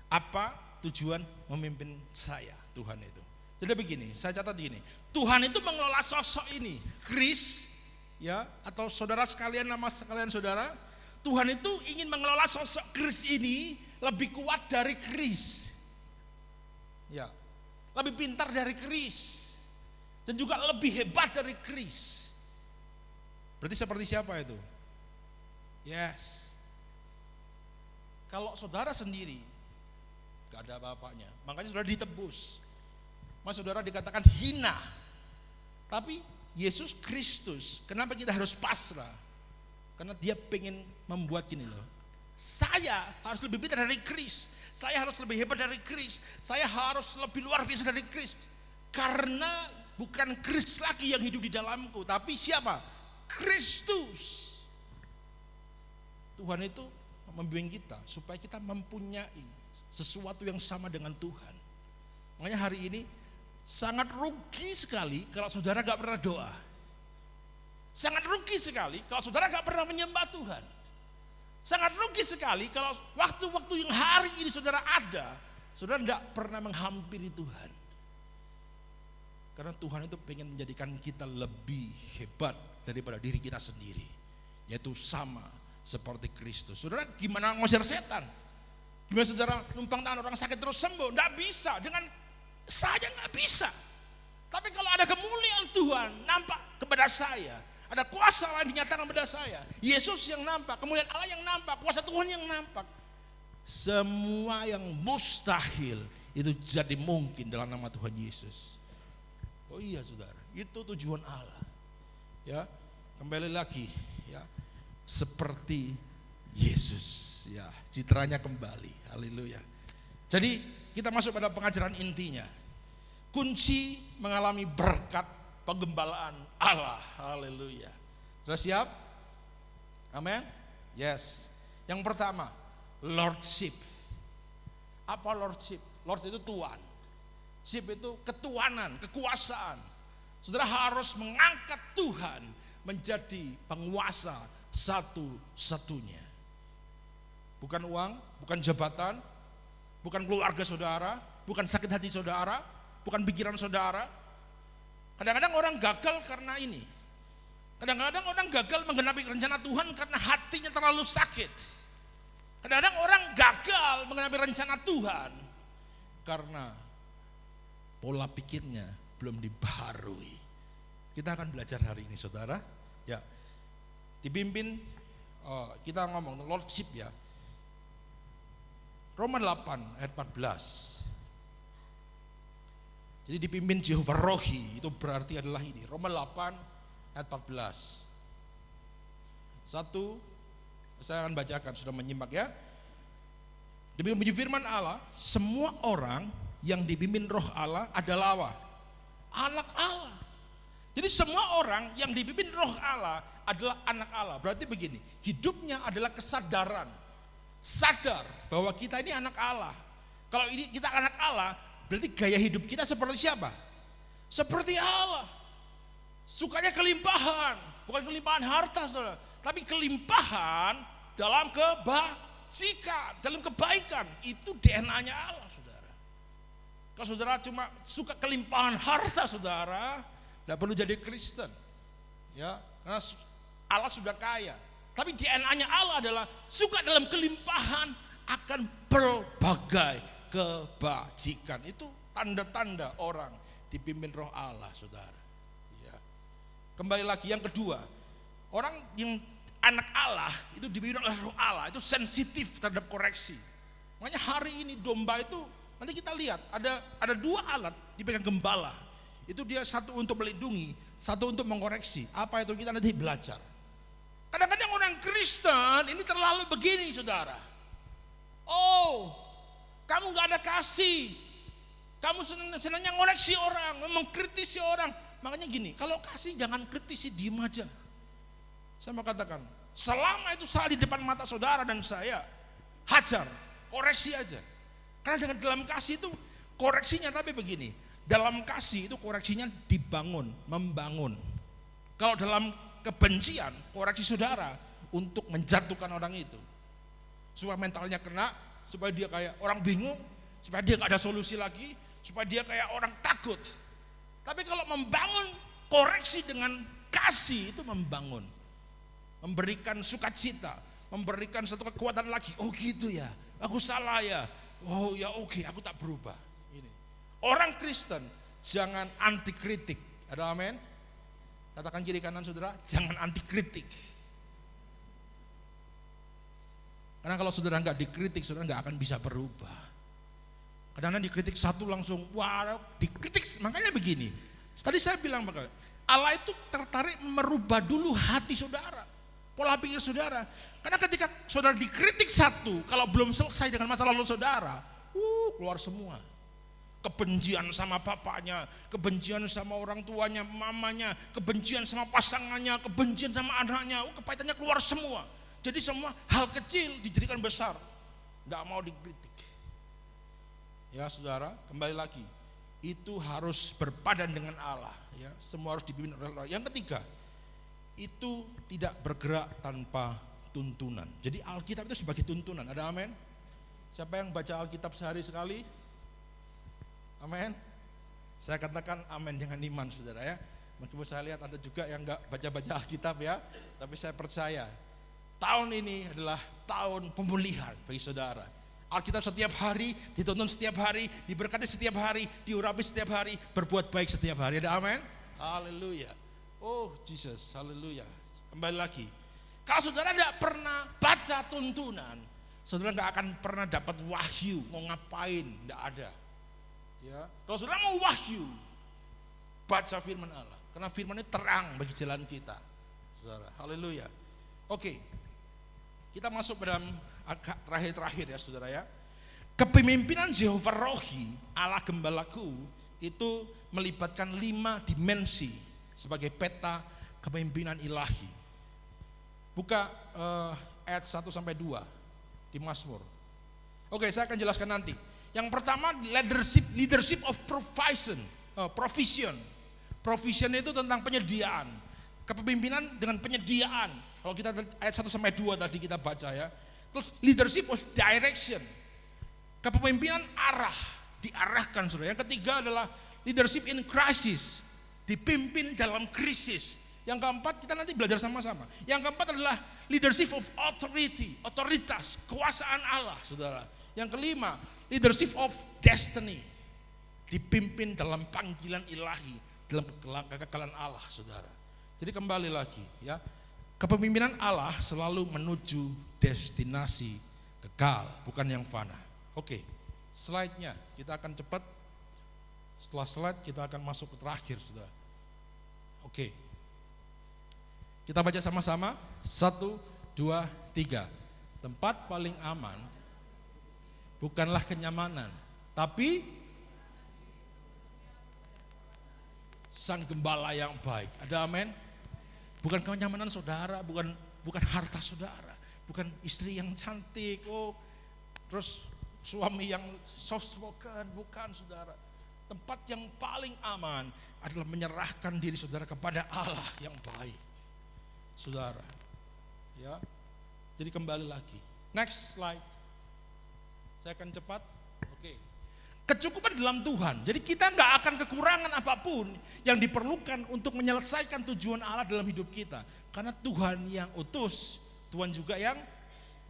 Apa tujuan memimpin saya Tuhan itu? Jadi begini, saya catat gini. Tuhan itu mengelola sosok ini, Kris, ya, atau saudara sekalian, nama sekalian saudara. Tuhan itu ingin mengelola sosok Kris ini lebih kuat dari Kris. Ya, lebih pintar dari Kris. Dan juga lebih hebat dari Kris. Berarti seperti siapa itu? Yes. Kalau saudara sendiri gak ada apa-apanya, makanya saudara ditebus. Mas saudara dikatakan hina. Tapi Yesus Kristus, kenapa kita harus pasrah? Karena dia pengen membuat gini loh. Saya harus lebih pintar dari Kris. Saya harus lebih hebat dari Kris. Saya harus lebih luar biasa dari Kris. Karena bukan Kris lagi yang hidup di dalamku, tapi siapa? Kristus. Tuhan itu membimbing kita supaya kita mempunyai sesuatu yang sama dengan Tuhan. Makanya hari ini sangat rugi sekali kalau saudara gak pernah doa. Sangat rugi sekali kalau saudara gak pernah menyembah Tuhan. Sangat rugi sekali kalau waktu-waktu yang hari ini saudara ada, saudara gak pernah menghampiri Tuhan. Karena Tuhan itu pengen menjadikan kita lebih hebat daripada diri kita sendiri, yaitu sama seperti Kristus. Saudara gimana ngusir setan? Gimana saudara numpang tangan orang sakit terus sembuh? Nggak bisa, dengan saya nggak bisa. Tapi kalau ada kemuliaan Tuhan nampak kepada saya, ada kuasa Allah yang dinyatakan kepada saya, Yesus yang nampak, kemuliaan Allah yang nampak, kuasa Tuhan yang nampak, semua yang mustahil itu jadi mungkin dalam nama Tuhan Yesus. Oh iya saudara, itu tujuan Allah. Ya, kembali lagi ya, seperti Yesus ya, citranya kembali. Haleluya. Jadi kita masuk pada pengajaran intinya. Kunci mengalami berkat penggembalaan Allah. Haleluya. Sudah siap? Amin. Yes. Yang pertama, lordship. Apa lordship? Lord itu tuan. Ship itu ketuanan, kekuasaan. Saudara harus mengangkat Tuhan menjadi penguasa satu-satunya. Bukan uang, bukan jabatan, bukan keluarga saudara, bukan sakit hati saudara, bukan pikiran saudara. Kadang-kadang orang gagal karena ini. Kadang-kadang orang gagal menggenapi rencana Tuhan karena hatinya terlalu sakit. Kadang-kadang orang gagal menggenapi rencana Tuhan karena pola pikirnya belum dibaharui. Kita akan belajar hari ini saudara. Ya, dipimpin kita ngomong lordship ya. Roma 8 ayat 14. Jadi dipimpin Jehovah Rohi, itu berarti adalah ini. Roma 8 ayat 14. Satu, saya akan bacakan, sudah menyimak ya. Demi firman Allah, semua orang yang dipimpin roh Allah adalah apa? Anak Allah. Jadi semua orang yang dipimpin roh Allah adalah anak Allah. Berarti begini, hidupnya adalah kesadaran. Sadar bahwa kita ini anak Allah. Kalau ini kita anak Allah, berarti gaya hidup kita seperti siapa? Seperti Allah. Sukanya kelimpahan, bukan kelimpahan harta saudara, tapi kelimpahan dalam kebajikan, dalam kebaikan. Itu DNA-nya Allah saudara. Kalau saudara cuma suka kelimpahan harta saudara, tidak perlu jadi Kristen, ya, karena Allah sudah kaya. Tapi DNA-nya Allah adalah suka dalam kelimpahan akan berbagai kebajikan. Itu tanda-tanda orang dipimpin roh Allah, saudara. Ya. Kembali lagi yang kedua, orang yang anak Allah itu dipimpin oleh roh Allah, itu sensitif terhadap koreksi. Makanya hari ini domba itu nanti kita lihat ada dua alat dipegang gembala. Itu dia satu untuk melindungi, satu untuk mengkoreksi. Apa itu kita nanti belajar. Kadang-kadang orang Kristen ini terlalu begini saudara. Oh, kamu gak ada kasih. Kamu senangnya ngoreksi orang, mengkritisi orang. Makanya gini, kalau kasih jangan kritisi, diem aja. Saya mau katakan, selama itu salah di depan mata saudara dan saya, hajar, koreksi aja. Karena dengan dalam kasih itu koreksinya tapi begini, Dalam kasih itu koreksinya dibangun, membangun. Kalau dalam kebencian, koreksi saudara untuk menjatuhkan orang itu. Supaya mentalnya kena, supaya dia kayak orang bingung, supaya dia gak ada solusi lagi, supaya dia kayak orang takut. Tapi kalau membangun koreksi dengan kasih itu membangun. Memberikan sukacita, memberikan satu kekuatan lagi. Oh gitu ya, aku salah ya. Oh ya oke, aku tak berubah. Ini. Orang Kristen jangan anti kritik. Ada amin? Katakan kiri kanan saudara, jangan anti kritik. Karena kalau saudara nggak dikritik, saudara nggak akan bisa berubah. Kadang-kadang dikritik satu langsung, wah dikritik, makanya begini. Tadi saya bilang Allah itu tertarik merubah dulu hati saudara, pola pikir saudara. Karena ketika saudara dikritik satu, kalau belum selesai dengan masa lalu saudara, keluar semua. Kebencian sama bapaknya, kebencian sama orang tuanya, mamanya, kebencian sama pasangannya, kebencian sama anaknya, kepahitannya keluar semua. Jadi semua hal kecil dijadikan besar, nggak mau dikritik. Ya saudara, kembali lagi, itu harus berpadan dengan Allah. Ya, semua harus dipimpin oleh Allah. Yang ketiga, itu tidak bergerak tanpa tuntunan. Jadi Alkitab itu sebagai tuntunan. Ada amin? Siapa yang baca Alkitab sehari sekali? Amin. Saya katakan amin dengan iman saudara ya. Meskipun saya lihat ada juga yang nggak baca-baca Alkitab ya, tapi saya percaya tahun ini adalah tahun pemulihan bagi saudara. Alkitab setiap hari, ditonton setiap hari, diberkati setiap hari, diurapi setiap hari, berbuat baik setiap hari. Ada amin? Haleluya. Oh Jesus, haleluya. Kembali lagi, kalau saudara tidak pernah baca tuntunan, saudara tidak akan pernah dapat wahyu, mau ngapain, tidak ada. Ya. Kalau saudara mau wahyu, baca firman Allah, karena firman ini terang bagi jalan kita. Saudara, haleluya. Oke, kita masuk pada terakhir-terakhir ya saudara ya. Kepemimpinan Jehovah Rohi, Allah Gembalaku, itu melibatkan 5 dimensi sebagai peta kepemimpinan ilahi. Buka ayat 1-2 di Mazmur. Oke, saya akan jelaskan nanti. Yang pertama leadership of provision. Provision itu tentang penyediaan. Kepemimpinan dengan penyediaan. Kalau kita ayat 1-2 tadi kita baca ya. Terus leadership of direction. Kepemimpinan arah, diarahkan saudara. Yang ketiga adalah leadership in crisis, dipimpin dalam krisis. Yang keempat kita nanti belajar sama-sama. Yang keempat adalah leadership of authority, otoritas, kekuasaan Allah saudara. Yang kelima leadership of destiny, dipimpin dalam panggilan ilahi, dalam kekekalan Allah saudara. Jadi kembali lagi ya, kepemimpinan Allah selalu menuju destinasi kekal, bukan yang fana. Oke, slide-nya kita akan cepat. Setelah slide kita akan masuk ke terakhir sudah. Oke, kita baca sama-sama. 1, 2, 3. Tempat paling aman bukanlah kenyamanan, tapi sang gembala yang baik. Ada amin? Bukan kenyamanan saudara, bukan harta saudara, bukan istri yang cantik, terus suami yang soft spoken, bukan saudara. Tempat yang paling aman adalah menyerahkan diri saudara kepada Allah yang baik, saudara. Ya, jadi kembali lagi. Next slide. Saya akan cepat. Oke. Kecukupan dalam Tuhan. Jadi kita nggak akan kekurangan apapun yang diperlukan untuk menyelesaikan tujuan Allah dalam hidup kita. Karena Tuhan yang utus, Tuhan juga yang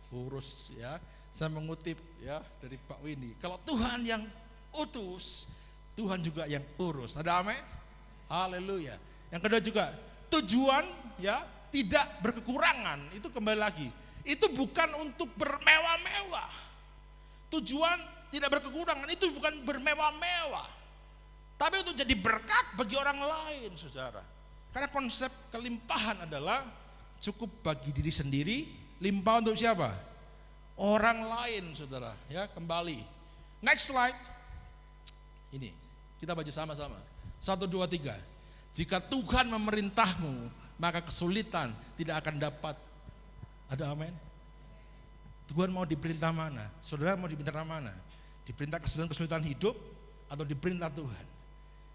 urus ya. Saya mengutip ya dari Pak Windy. Kalau Tuhan yang utus, Tuhan juga yang urus. Ada amin? Haleluya. Yang kedua juga tujuan ya tidak berkekurangan. Itu kembali lagi. Itu bukan untuk bermewah-mewah. Tujuan tidak berkekurangan itu bukan bermewah-mewah, tapi untuk jadi berkat bagi orang lain, saudara. Karena konsep kelimpahan adalah cukup bagi diri sendiri, limpah untuk siapa? Orang lain, saudara. Ya, kembali. Next slide. Ini kita baca sama-sama. 1, 2, 3. Jika Tuhan memerintahmu, maka kesulitan tidak akan dapat. Ada amin? Tuhan mau diperintah mana? Saudara mau diperintah mana? Diperintah kesulitan-kesulitan hidup atau diperintah Tuhan?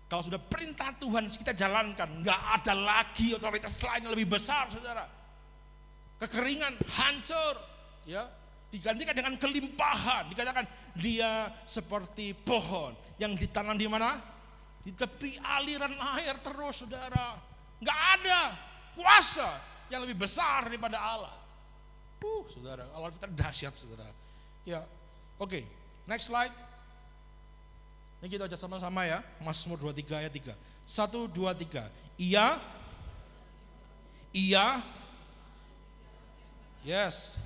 Kalau sudah perintah Tuhan kita jalankan, nggak ada lagi otoritas lain yang lebih besar, saudara. Kekeringan hancur, ya, digantikan dengan kelimpahan. Dikatakan dia seperti pohon yang ditanam di mana? Di tepi aliran air terus, saudara. Nggak ada kuasa yang lebih besar daripada Allah. Saudara, Allah kita dahsyat, saudara. Ya, oke. Next slide. Ini kita baca sama-sama ya, Mazmur 23 ayat 3. 1, 2, 3. Ia, yes,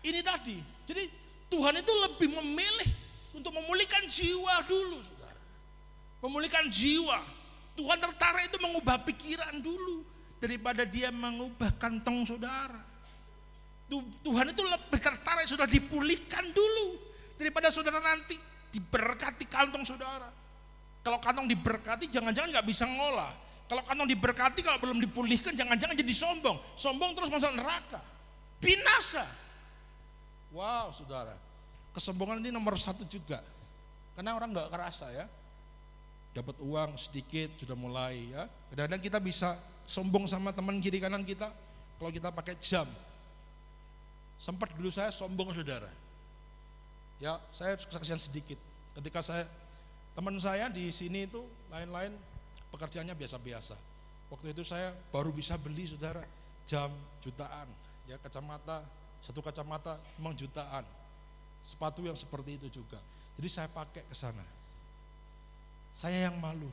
ini tadi. Jadi Tuhan itu lebih memilih untuk memulihkan jiwa dulu, saudara. Memulihkan jiwa. Tuhan tertarik itu mengubah pikiran dulu daripada dia mengubah kantong saudara. Tuhan itu lebih tertarik sudah dipulihkan dulu daripada saudara nanti diberkati kantong saudara. Kalau kantong diberkati jangan-jangan gak bisa ngolah. Kalau kantong diberkati kalau belum dipulihkan jangan-jangan jadi sombong. Sombong terus masuk neraka, binasa. Wow, saudara, kesombongan ini nomor 1 juga. Karena orang gak kerasa ya, dapat uang sedikit sudah mulai ya. Kadang-kadang kita bisa sombong sama teman kiri kanan kita kalau kita pakai jam. Sempat dulu saya sombong, saudara. Ya, saya kesaksian sedikit. Ketika teman saya di sini itu lain-lain pekerjaannya biasa-biasa. Waktu itu saya baru bisa beli, saudara, jam jutaan, ya, kacamata, satu kacamata memang jutaan. Sepatu yang seperti itu juga. Jadi saya pakai ke sana. Saya yang malu.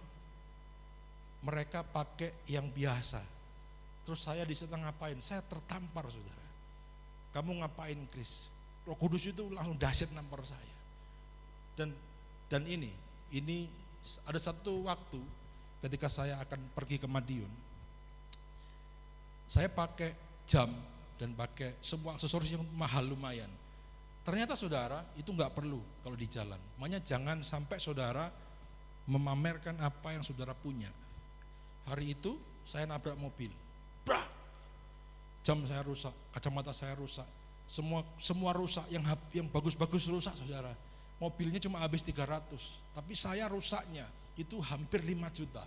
Mereka pakai yang biasa. Terus saya di sana ngapain? Saya tertampar, saudara. Kamu ngapain, Kris? Roh Kudus itu langsung dahsyat nampar saya. Dan ini ada satu waktu ketika saya akan pergi ke Madiun, saya pakai jam dan pakai semua aksesoris yang mahal lumayan. Ternyata saudara itu nggak perlu kalau di jalan. Makanya jangan sampai saudara memamerkan apa yang saudara punya. Hari itu saya nabrak mobil, brak, jam saya rusak, kacamata saya rusak, semua rusak, yang bagus-bagus rusak, saudara. Mobilnya cuma habis 300, tapi saya rusaknya itu hampir 5 juta.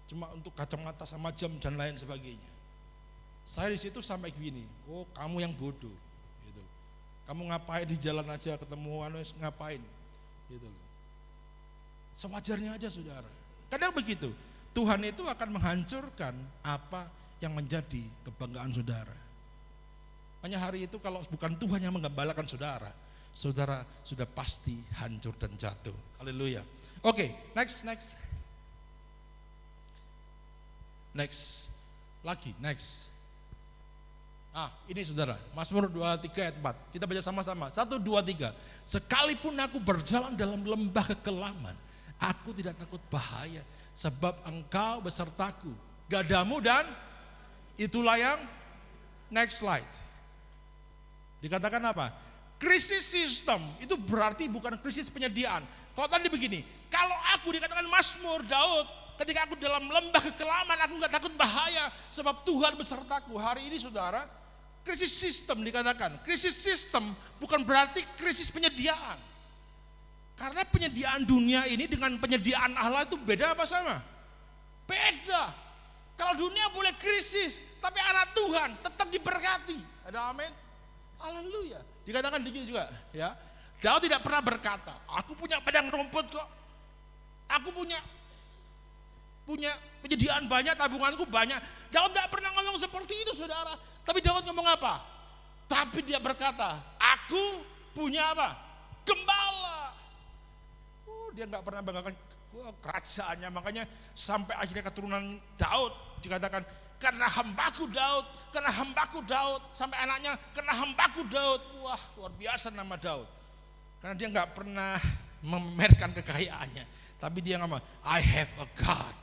Cuma untuk kacamata sama jam dan lain sebagainya. Saya di situ sampai gini, oh kamu yang bodoh, gitu. Kamu ngapain di jalan aja ketemu ngapain, gitu loh. Sewajarnya aja, saudara. Kadang begitu, Tuhan itu akan menghancurkan apa yang menjadi kebanggaan saudara. Hanya hari itu kalau bukan Tuhan yang menggembalakan saudara, saudara sudah pasti hancur dan jatuh. Haleluya. Oke, next. Ini saudara, Mazmur 23 ayat 4. Kita baca sama-sama. 1, 2, 3. Sekalipun aku berjalan dalam lembah kekelaman, aku tidak takut bahaya, sebab engkau besertaku. Gadamu dan itulah yang next slide. Dikatakan apa? Krisis sistem itu berarti bukan krisis penyediaan. Kalau tadi begini, kalau aku dikatakan Mazmur Daud, ketika aku dalam lembah kekelaman aku nggak takut bahaya sebab Tuhan besertaku. Hari ini saudara, krisis sistem dikatakan. Krisis sistem bukan berarti krisis penyediaan. Karena penyediaan dunia ini dengan penyediaan Allah itu beda apa sama? Beda. Kalau dunia boleh krisis, tapi anak Tuhan tetap diberkati. Ada amin? Haleluya. Dikatakan begini juga, ya. Daud tidak pernah berkata, aku punya padang rumput kok. Aku punya penyediaan banyak, tabunganku banyak. Daud tidak pernah ngomong seperti itu, saudara. Tapi Daud ngomong apa? Tapi dia berkata, aku punya apa? Gembala. Dia nggak pernah banggakan kerajaannya. Makanya sampai akhirnya keturunan Daud dikatakan, karena hambaku Daud, sampai anaknya karena hambaku Daud. Wah, luar biasa nama Daud. Karena dia nggak pernah memamerkan kekayaannya, tapi dia ngomong, I have a God.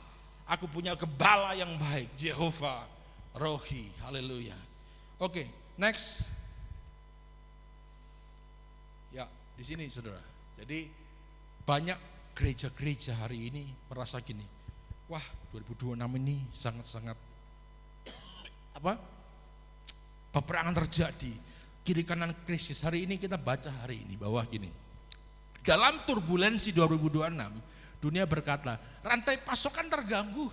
Aku punya gembala yang baik, Jehovah Rohi. Haleluya. Oke, next. Ya, di sini saudara. Jadi banyak gereja-gereja hari ini merasa gini, wah 2026 ini sangat-sangat peperangan terjadi, kiri kanan krisis. Hari ini kita baca hari ini bahwa gini, dalam turbulensi 2026, Dunia berkata, rantai pasokan terganggu.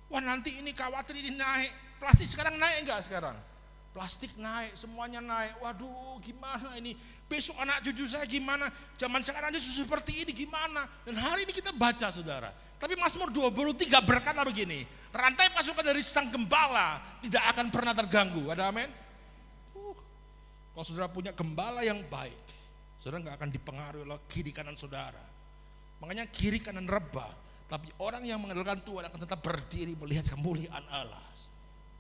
Wah nanti ini khawatir ini naik. Plastik sekarang naik enggak sekarang? Plastik naik, semuanya naik. Waduh gimana ini? Besok anak cucu saya gimana? Zaman sekarang aja seperti ini gimana? Dan hari ini kita baca saudara. Tapi Mazmur 23 berkata begini, rantai pasukan dari sang gembala tidak akan pernah terganggu. Ada amin? Kalau saudara punya gembala yang baik, saudara nggak akan dipengaruhi oleh kiri kanan saudara. Makanya kiri kanan rebah, tapi orang yang mengandalkan Tuhan akan tetap berdiri melihat kemuliaan Allah.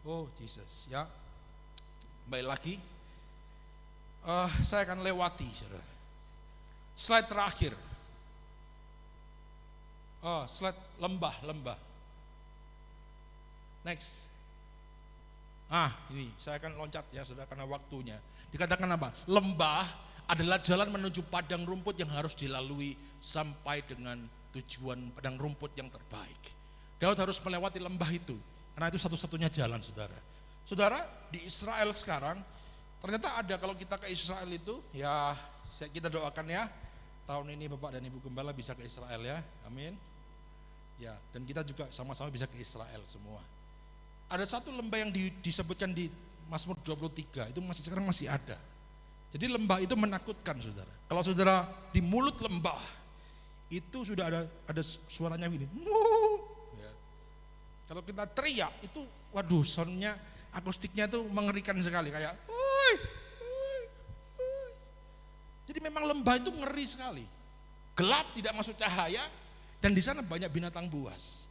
Oh Jesus ya. Baik lagi, saya akan lewati saudara. Slide terakhir. Slide lembah. Next. Ini saya akan loncat ya saudara karena waktunya. Dikatakan apa? Lembah adalah jalan menuju padang rumput yang harus dilalui sampai dengan tujuan padang rumput yang terbaik. Daud harus melewati lembah itu karena itu satu-satunya jalan saudara. Saudara di Israel sekarang ternyata ada, kalau kita ke Israel itu ya kita doakan ya tahun ini Bapak dan Ibu Gembala bisa ke Israel ya, amin. Ya dan kita juga sama-sama bisa ke Israel semua. Ada satu lembah yang disebutkan di Mazmur 23 itu sekarang masih ada. Jadi lembah itu menakutkan saudara. Kalau saudara di mulut lembah itu sudah ada suaranya begini. Ya. Kalau kita teriak itu waduh soundnya akustiknya itu mengerikan sekali kayak wuih. Jadi memang lembah itu ngeri sekali. Gelap, tidak masuk cahaya dan di sana banyak binatang buas.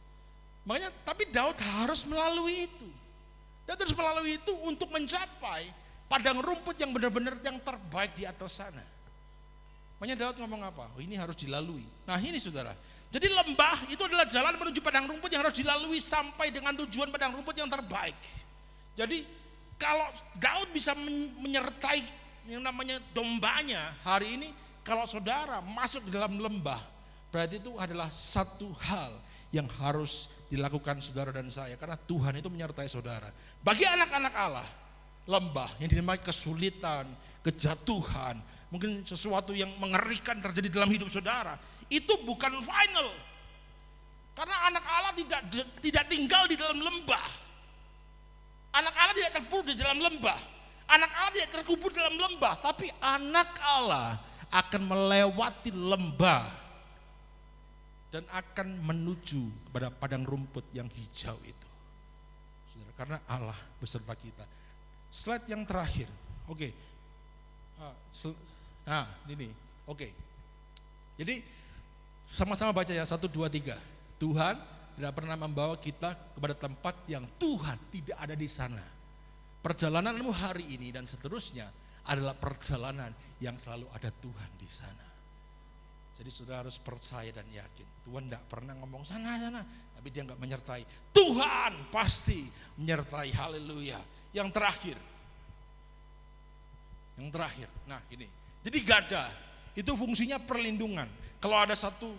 Makanya tapi Daud harus melalui itu. Daud harus melalui itu untuk mencapai padang rumput yang benar-benar yang terbaik di atas sana. Makanya Daud ngomong apa? Oh, ini harus dilalui. Nah ini saudara. Jadi lembah itu adalah jalan menuju padang rumput yang harus dilalui sampai dengan tujuan padang rumput yang terbaik. Jadi kalau Daud bisa menyertai yang namanya dombanya hari ini, kalau saudara masuk di dalam lembah, berarti itu adalah satu hal yang harus dilakukan saudara dan saya, karena Tuhan itu menyertai saudara. Bagi anak-anak Allah, lembah yang dinamai kesulitan, kejatuhan, mungkin sesuatu yang mengerikan terjadi dalam hidup saudara, itu bukan final. Karena anak Allah tidak tinggal di dalam lembah. Anak Allah tidak terpuruk di dalam lembah. Anak Allah tidak terkubur dalam lembah, tapi anak Allah akan melewati lembah dan akan menuju kepada padang rumput yang hijau itu. Saudara, karena Allah beserta kita. Slide yang terakhir. Oke. Nah, ini. Oke. Jadi sama-sama baca ya 1 2 3. Tuhan tidak pernah membawa kita kepada tempat yang Tuhan tidak ada di sana. Perjalananmu hari ini dan seterusnya adalah perjalanan yang selalu ada Tuhan di sana. Jadi saudara harus percaya dan yakin. Tuhan tidak pernah ngomong sana, tapi dia nggak menyertai. Tuhan pasti menyertai. Haleluya. Yang terakhir. Nah ini. Jadi gada itu fungsinya perlindungan. Kalau ada satu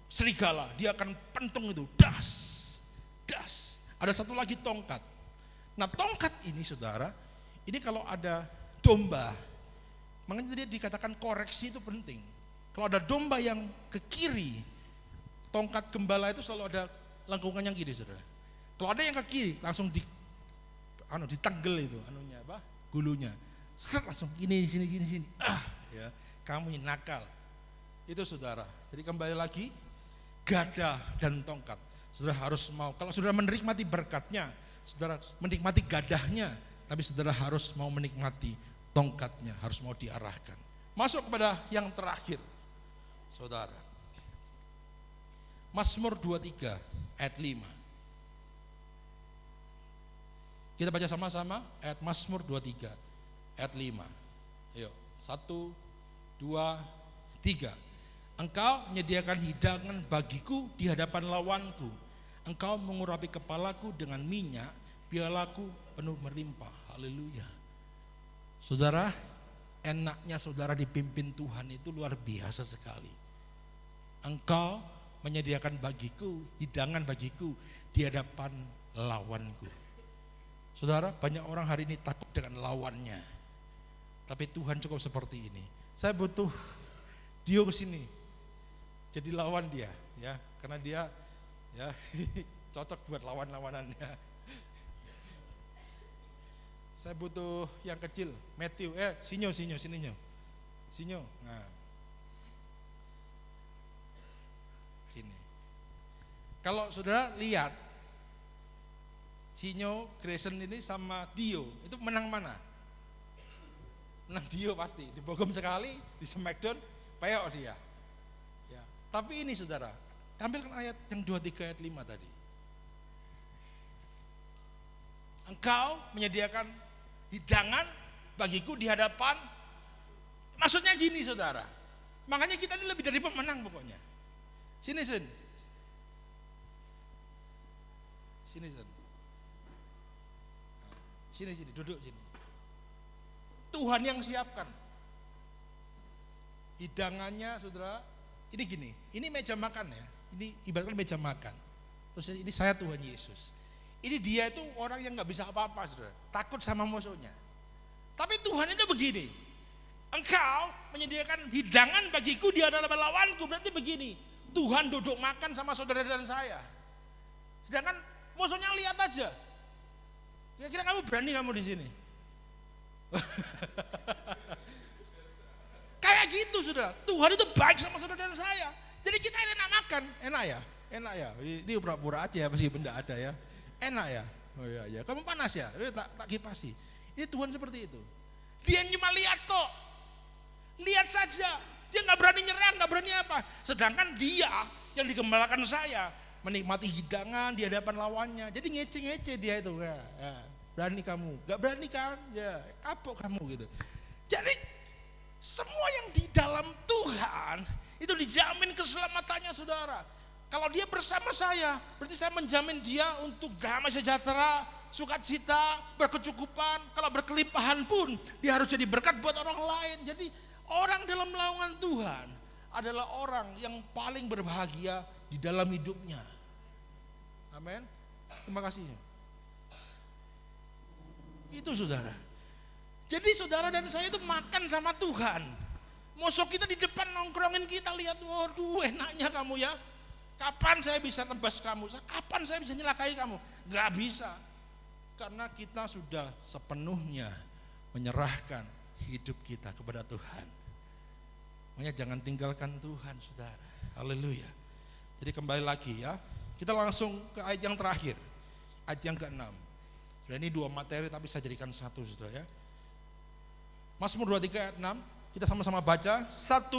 serigala, dia akan pentung itu, das. Ada satu lagi tongkat. Nah tongkat ini saudara, ini kalau ada domba, makanya dia dikatakan koreksi itu penting. Kalau ada domba yang ke kiri, tongkat gembala itu selalu ada lengkungan yang kiri saudara. Kalau ada yang ke kiri, langsung ditenggel itu, gulunya. Langsung ini sini. Ya, kamu ini nakal. Itu saudara. Jadi kembali lagi, gada dan tongkat. Saudara harus mau, kalau saudara menikmati berkatnya, saudara menikmati gadahnya, tapi saudara harus mau menikmati tongkatnya, harus mau diarahkan. Masuk kepada yang terakhir, saudara. Mazmur 23 ayat 5. Kita baca sama-sama ayat Mazmur 23 ayat 5. Ayo, 1, 2, 3. Engkau menyediakan hidangan bagiku di hadapan lawanku. Engkau mengurapi kepalaku dengan minyak, pialaku penuh melimpah. Haleluya. Saudara, enaknya saudara dipimpin Tuhan itu luar biasa sekali. Engkau menyediakan bagiku, hidangan bagiku di hadapan lawanku. Saudara, banyak orang hari ini takut dengan lawannya. Tapi Tuhan cukup seperti ini. Saya butuh Dio kesini. jadi lawan dia, ya, karena dia ya cocok buat lawan-lawanannya. Saya butuh yang kecil, Matthew, Sinyo, sini Sinyo. Nah, ini. Kalau saudara lihat, Sinyo, Grayson ini sama Dio, itu menang mana? Menang Dio pasti, dibogom sekali, di Smackdown, peyok dia. Ya. Tapi ini saudara, tampilkan ayat yang 23 ayat 5 tadi. Engkau menyediakan hidangan bagiku di hadapan. Maksudnya gini saudara, makanya kita ini lebih dari pemenang pokoknya. Sini Sen. Sini duduk sini. Tuhan yang siapkan hidangannya saudara. Ini gini, ini meja makan ya. Ini ibaratkan meja makan. Terus ini saya Tuhan Yesus. Ini dia itu orang yang nggak bisa apa-apa saudara, takut sama musuhnya. Tapi Tuhan itu begini, engkau menyediakan hidangan bagiku di hadapan lawanku, berarti begini, Tuhan duduk makan sama saudara dan saya. Sedangkan musuhnya lihat aja. Kira-kira kamu berani kamu di sini? Kayak gitu saudara, Tuhan itu baik sama saudara dan saya. Jadi kita enak makan, enak ya. Ini pura-pura aja ya, pasti benda ada ya. Enak ya, oh iya, kamu panas ya, tak kipasi. Ini Tuhan seperti itu. Dia cuma lihat toh, lihat saja. Dia nggak berani nyerang, nggak berani apa. Sedangkan dia yang digembalakan saya menikmati hidangan di hadapan lawannya. Jadi ngece-ngece dia itu. Ya, berani kamu, nggak berani kan? Ya, kapok kamu gitu. Jadi semua yang di dalam Tuhan itu dijamin keselamatannya saudara. Kalau dia bersama saya, berarti saya menjamin dia untuk damai sejahtera, sukacita, berkecukupan. Kalau berkelimpahan pun, dia harus jadi berkat buat orang lain. Jadi orang dalam naungan Tuhan adalah orang yang paling berbahagia di dalam hidupnya. Amin. Terima kasih. Itu saudara. Jadi saudara dan saya itu makan sama Tuhan. Musuh kita di depan nongkrongin kita, lihat, waduh enaknya kamu ya. Kapan saya bisa tebas kamu? Kapan saya bisa nyelakai kamu? Gak bisa. Karena kita sudah sepenuhnya menyerahkan hidup kita kepada Tuhan. Makanya jangan tinggalkan Tuhan saudara. Haleluya. Jadi kembali lagi ya. Kita langsung ke ayat yang terakhir. Ayat yang ke-6. Sudah ini 2 materi tapi saya jadikan satu saudara ya. Mazmur 23 ayat 6. Kita sama-sama baca. 1,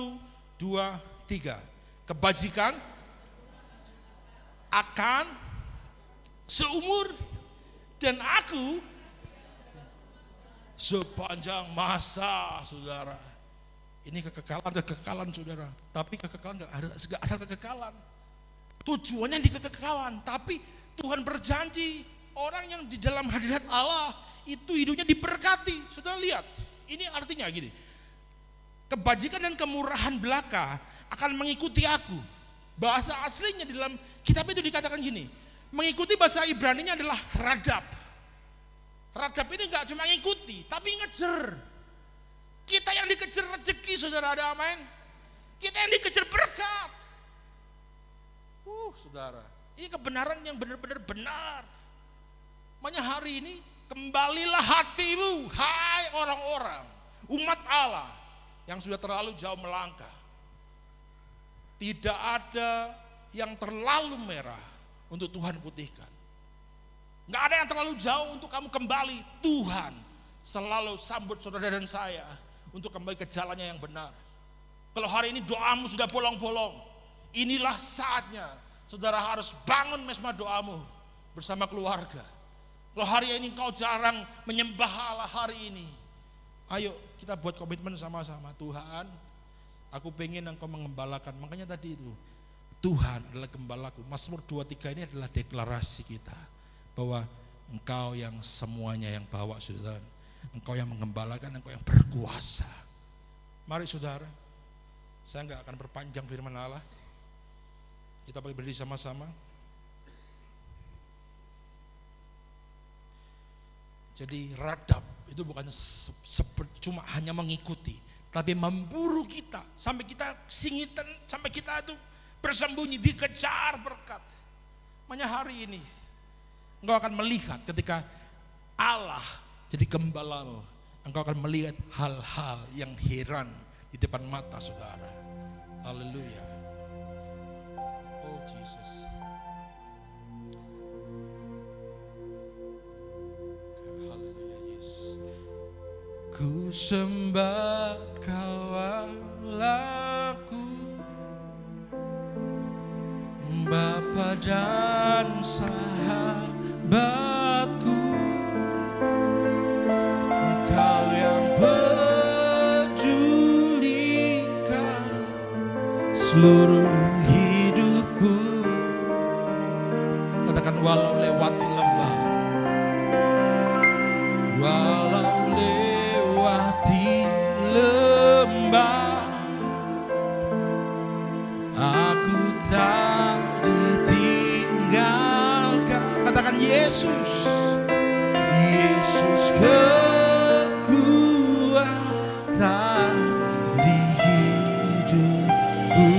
2, 3. Kebajikan akan seumur dan aku sepanjang masa saudara. Ini kekekalan saudara. Tapi kekekalan gak ada asal kekekalan. Tujuannya di kekekalan. Tapi Tuhan berjanji orang yang di dalam hadirat Allah itu hidupnya diberkati. Saudara lihat, ini artinya gini. Kebajikan dan kemurahan belaka akan mengikuti aku. Bahasa aslinya di dalam kitab itu dikatakan gini, mengikuti bahasa Ibraninya adalah radab. Radab ini gak cuma ngikuti, tapi ngejar. Kita yang dikejar rezeki saudara, ada amin. Kita yang dikejar berkat. Saudara, ini kebenaran yang benar-benar benar. Makanya hari ini kembalilah hatimu, hai orang-orang, umat Allah yang sudah terlalu jauh melangkah. Tidak ada yang terlalu merah untuk Tuhan putihkan. Nggak ada yang terlalu jauh untuk kamu kembali. Tuhan selalu sambut saudara dan saya untuk kembali ke jalannya yang benar. Kalau hari ini doamu sudah bolong-bolong, inilah saatnya saudara harus bangun mesbah doamu bersama keluarga. Kalau hari ini kau jarang menyembah Allah hari ini, ayo kita buat komitmen sama-sama. Tuhan, aku pengen engkau mengembalakan. Makanya tadi itu, Tuhan adalah gembalaku. Mazmur 23 ini adalah deklarasi kita bahwa engkau yang semuanya yang bawa saudara. Engkau yang mengembalakan, engkau yang berkuasa. Mari saudara, saya enggak akan perpanjang firman Allah. Kita berdiri sama-sama. Jadi radab itu bukan cuma hanya mengikuti, tapi memburu kita sampai kita singitan, sampai kita itu bersembunyi, dikejar berkat. Makanya hari ini engkau akan melihat ketika Allah jadi gembalamu, engkau akan melihat hal-hal yang heran di depan mata saudara. Haleluya. Oh Jesus. Haleluya Yesus. Ku sembah Kau Allahku, Bapa dan sahabatku, Engkau yang pedulikan seluruh hidupku. Katakan walau lewati lembah, walau lewati lembah, aku tak ditinggalkan. Katakan Yesus, Yesus kekuatan di hidupku.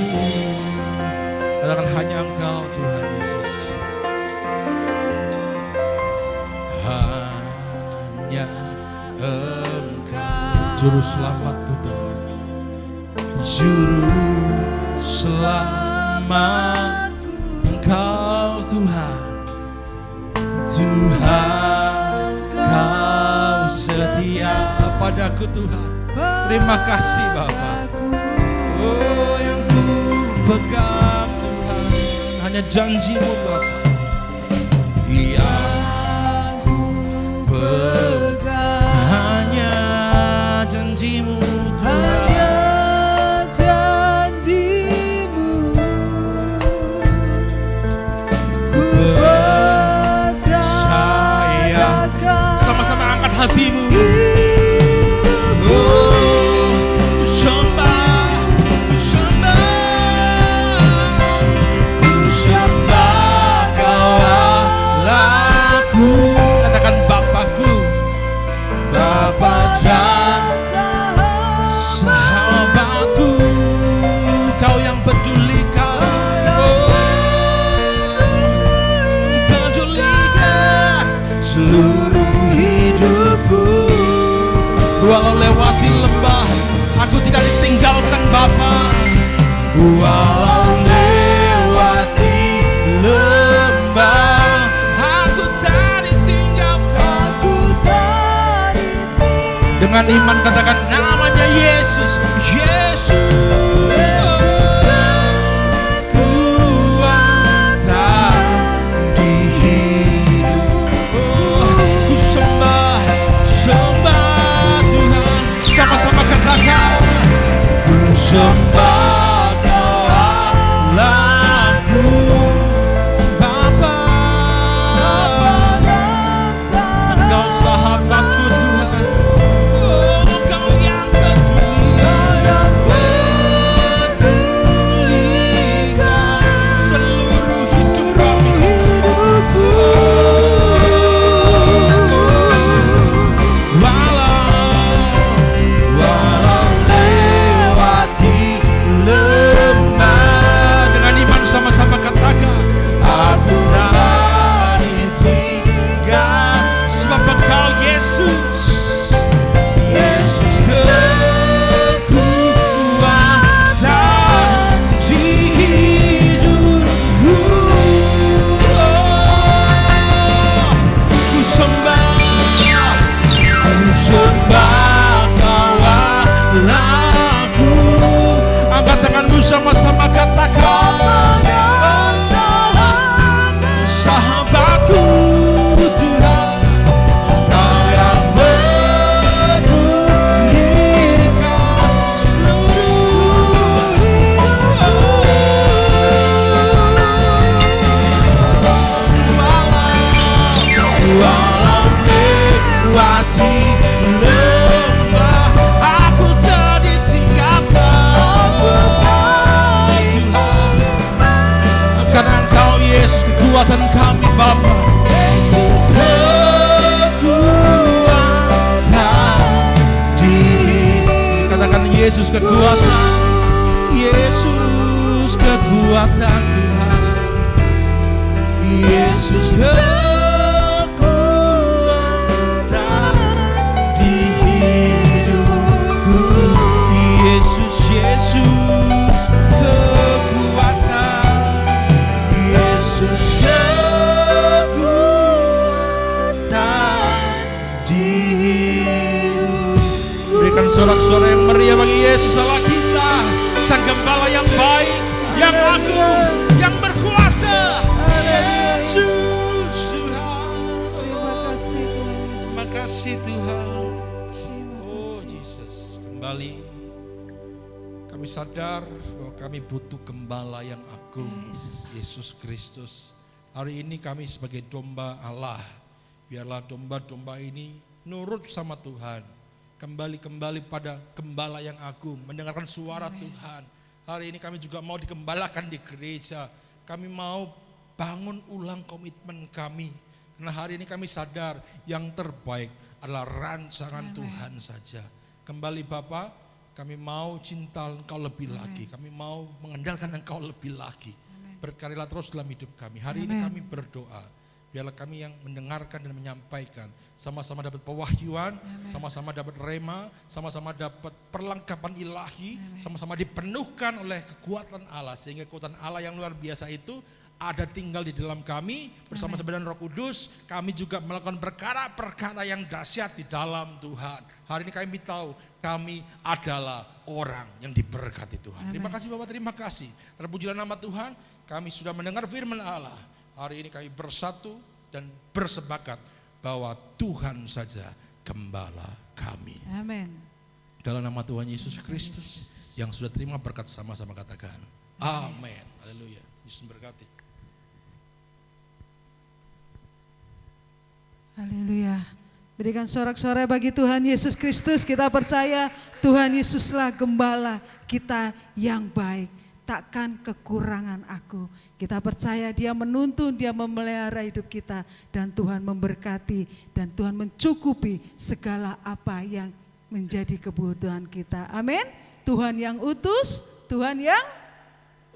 Katakan hanya Engkau Tuhan Yesus. Hanya Engkau Juru Selamatku Tuhan, Juru Selamatku. Engkau Tuhan, Tuhan Kau setia padaku Tuhan. Terima kasih Bapa. Oh yang ku pegang Tuhan, hanya janji-Mu Bapa. Yang ku pegang hanya janji-Mu Tuhan. Sama-sama angkat hatimu. Oh, ku sembah, ku sembah, ku sembah Kau Allahku. Katakan Bapakku, Bapa dan sahabatku, Kau yang pedulikan. Pedulikan seluruh hidupku. Walau lewati lembah, aku tidak ditinggalkan Bapa. Walau lewati lembah, aku tak ditinggalkan. Dengan iman katakan namanya Yesus, Yesus. Sama-sama katakan, ku sembah Kau Allahku, Bapa, Engkau sahabatku Tuhan. Oh, Engkau yang pedulikan seluruh hidupku. Sama-sama katakan, aku tak ditinggal, sebab Engkau Yesus, Yesus kekuatan di hidupku. Oh, ku sembah Kau Allahku. Angkat tanganmu sama-sama katakan, sahabatku Tuhan, Kau yang pedulikan seluruh walau lewati lembah, aku tak ditinggalkan. Karena Engkau Yesus kekuatan kami Bapa. Yesus kekuatan di, katakan Yesus kekuatan, Yesus kekuatan kekuatan Tuhan. Yesus kekuatan di hidupku. Yesus, Yesus kekuatan. Yesus kekuatan di hidupku. Berikan sorak-sorai yang meriah bagi Yesus Allah kita, Sang Gembala yang baik, yang agung, yang berkuasa. Yesus Tuhan. Terima kasih Tuhan Yesus. Terima kasih Tuhan. Terima Oh kasih. Jesus, kembali kami sadar bahwa kami butuh Gembala yang agung, Yesus. Yesus Kristus. Hari ini kami sebagai domba Allah, biarlah domba-domba ini nurut sama Tuhan. Kembali pada Gembala yang agung, mendengarkan suara Tuhan. Hari ini kami juga mau digembalakan di gereja. Kami mau bangun ulang komitmen kami. Karena hari ini kami sadar yang terbaik adalah rancangan Tuhan saja. Kembali Bapa, kami mau cinta Engkau lebih lagi. Kami mau mengandalkan Engkau lebih lagi. Berkarilah terus dalam hidup kami. Hari ini kami berdoa. Biarlah kami yang mendengarkan dan menyampaikan sama-sama dapat pewahyuan, sama-sama dapat rema, sama-sama dapat perlengkapan ilahi, sama-sama dipenuhkan oleh kekuatan Allah. Sehingga kekuatan Allah yang luar biasa itu ada tinggal di dalam kami bersama-sama dengan Roh Kudus. Kami juga melakukan perkara-perkara yang dahsyat di dalam Tuhan. Hari ini kami tahu kami adalah orang yang diberkati Tuhan. Terima kasih Bapak, terima kasih. Terpujilah nama Tuhan. Kami sudah mendengar firman Allah. Hari ini kami bersatu dan bersepakat bahwa Tuhan saja Gembala kami. Amin. Dalam nama Tuhan Yesus Kristus yang sudah terima berkat sama-sama katakan. Amin. Haleluya. Yesus berkati. Haleluya. Berikan sorak-sorai bagi Tuhan Yesus Kristus. Kita percaya Tuhan Yesuslah Gembala kita yang baik. Takkan kekurangan aku. Kita percaya Dia menuntun, Dia memelihara hidup kita. Dan Tuhan memberkati dan Tuhan mencukupi segala apa yang menjadi kebutuhan kita. Amin. Tuhan yang utus, Tuhan yang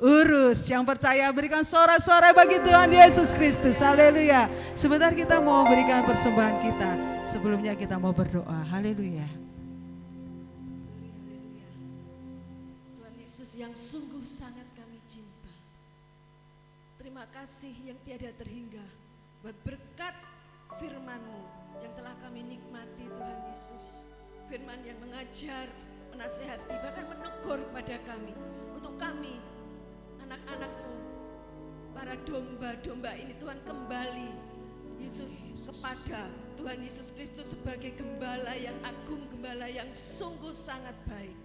urus. Yang percaya berikan sorak-sorai bagi Tuhan Yesus Kristus. Haleluya. Sebentar kita mau berikan persembahan kita. Sebelumnya kita mau berdoa. Haleluya. Tuhan Yesus yang sungguh sangat kami cinta. Terima kasih yang tiada terhingga buat berkat firman-Mu yang telah kami nikmati Tuhan Yesus. Firman yang mengajar, menasihati, bahkan menegur kepada kami. Untuk kami, anak-anak-Mu, para domba-domba ini Tuhan kembali Yesus kepada Tuhan Yesus Kristus sebagai Gembala yang agung, Gembala yang sungguh sangat baik.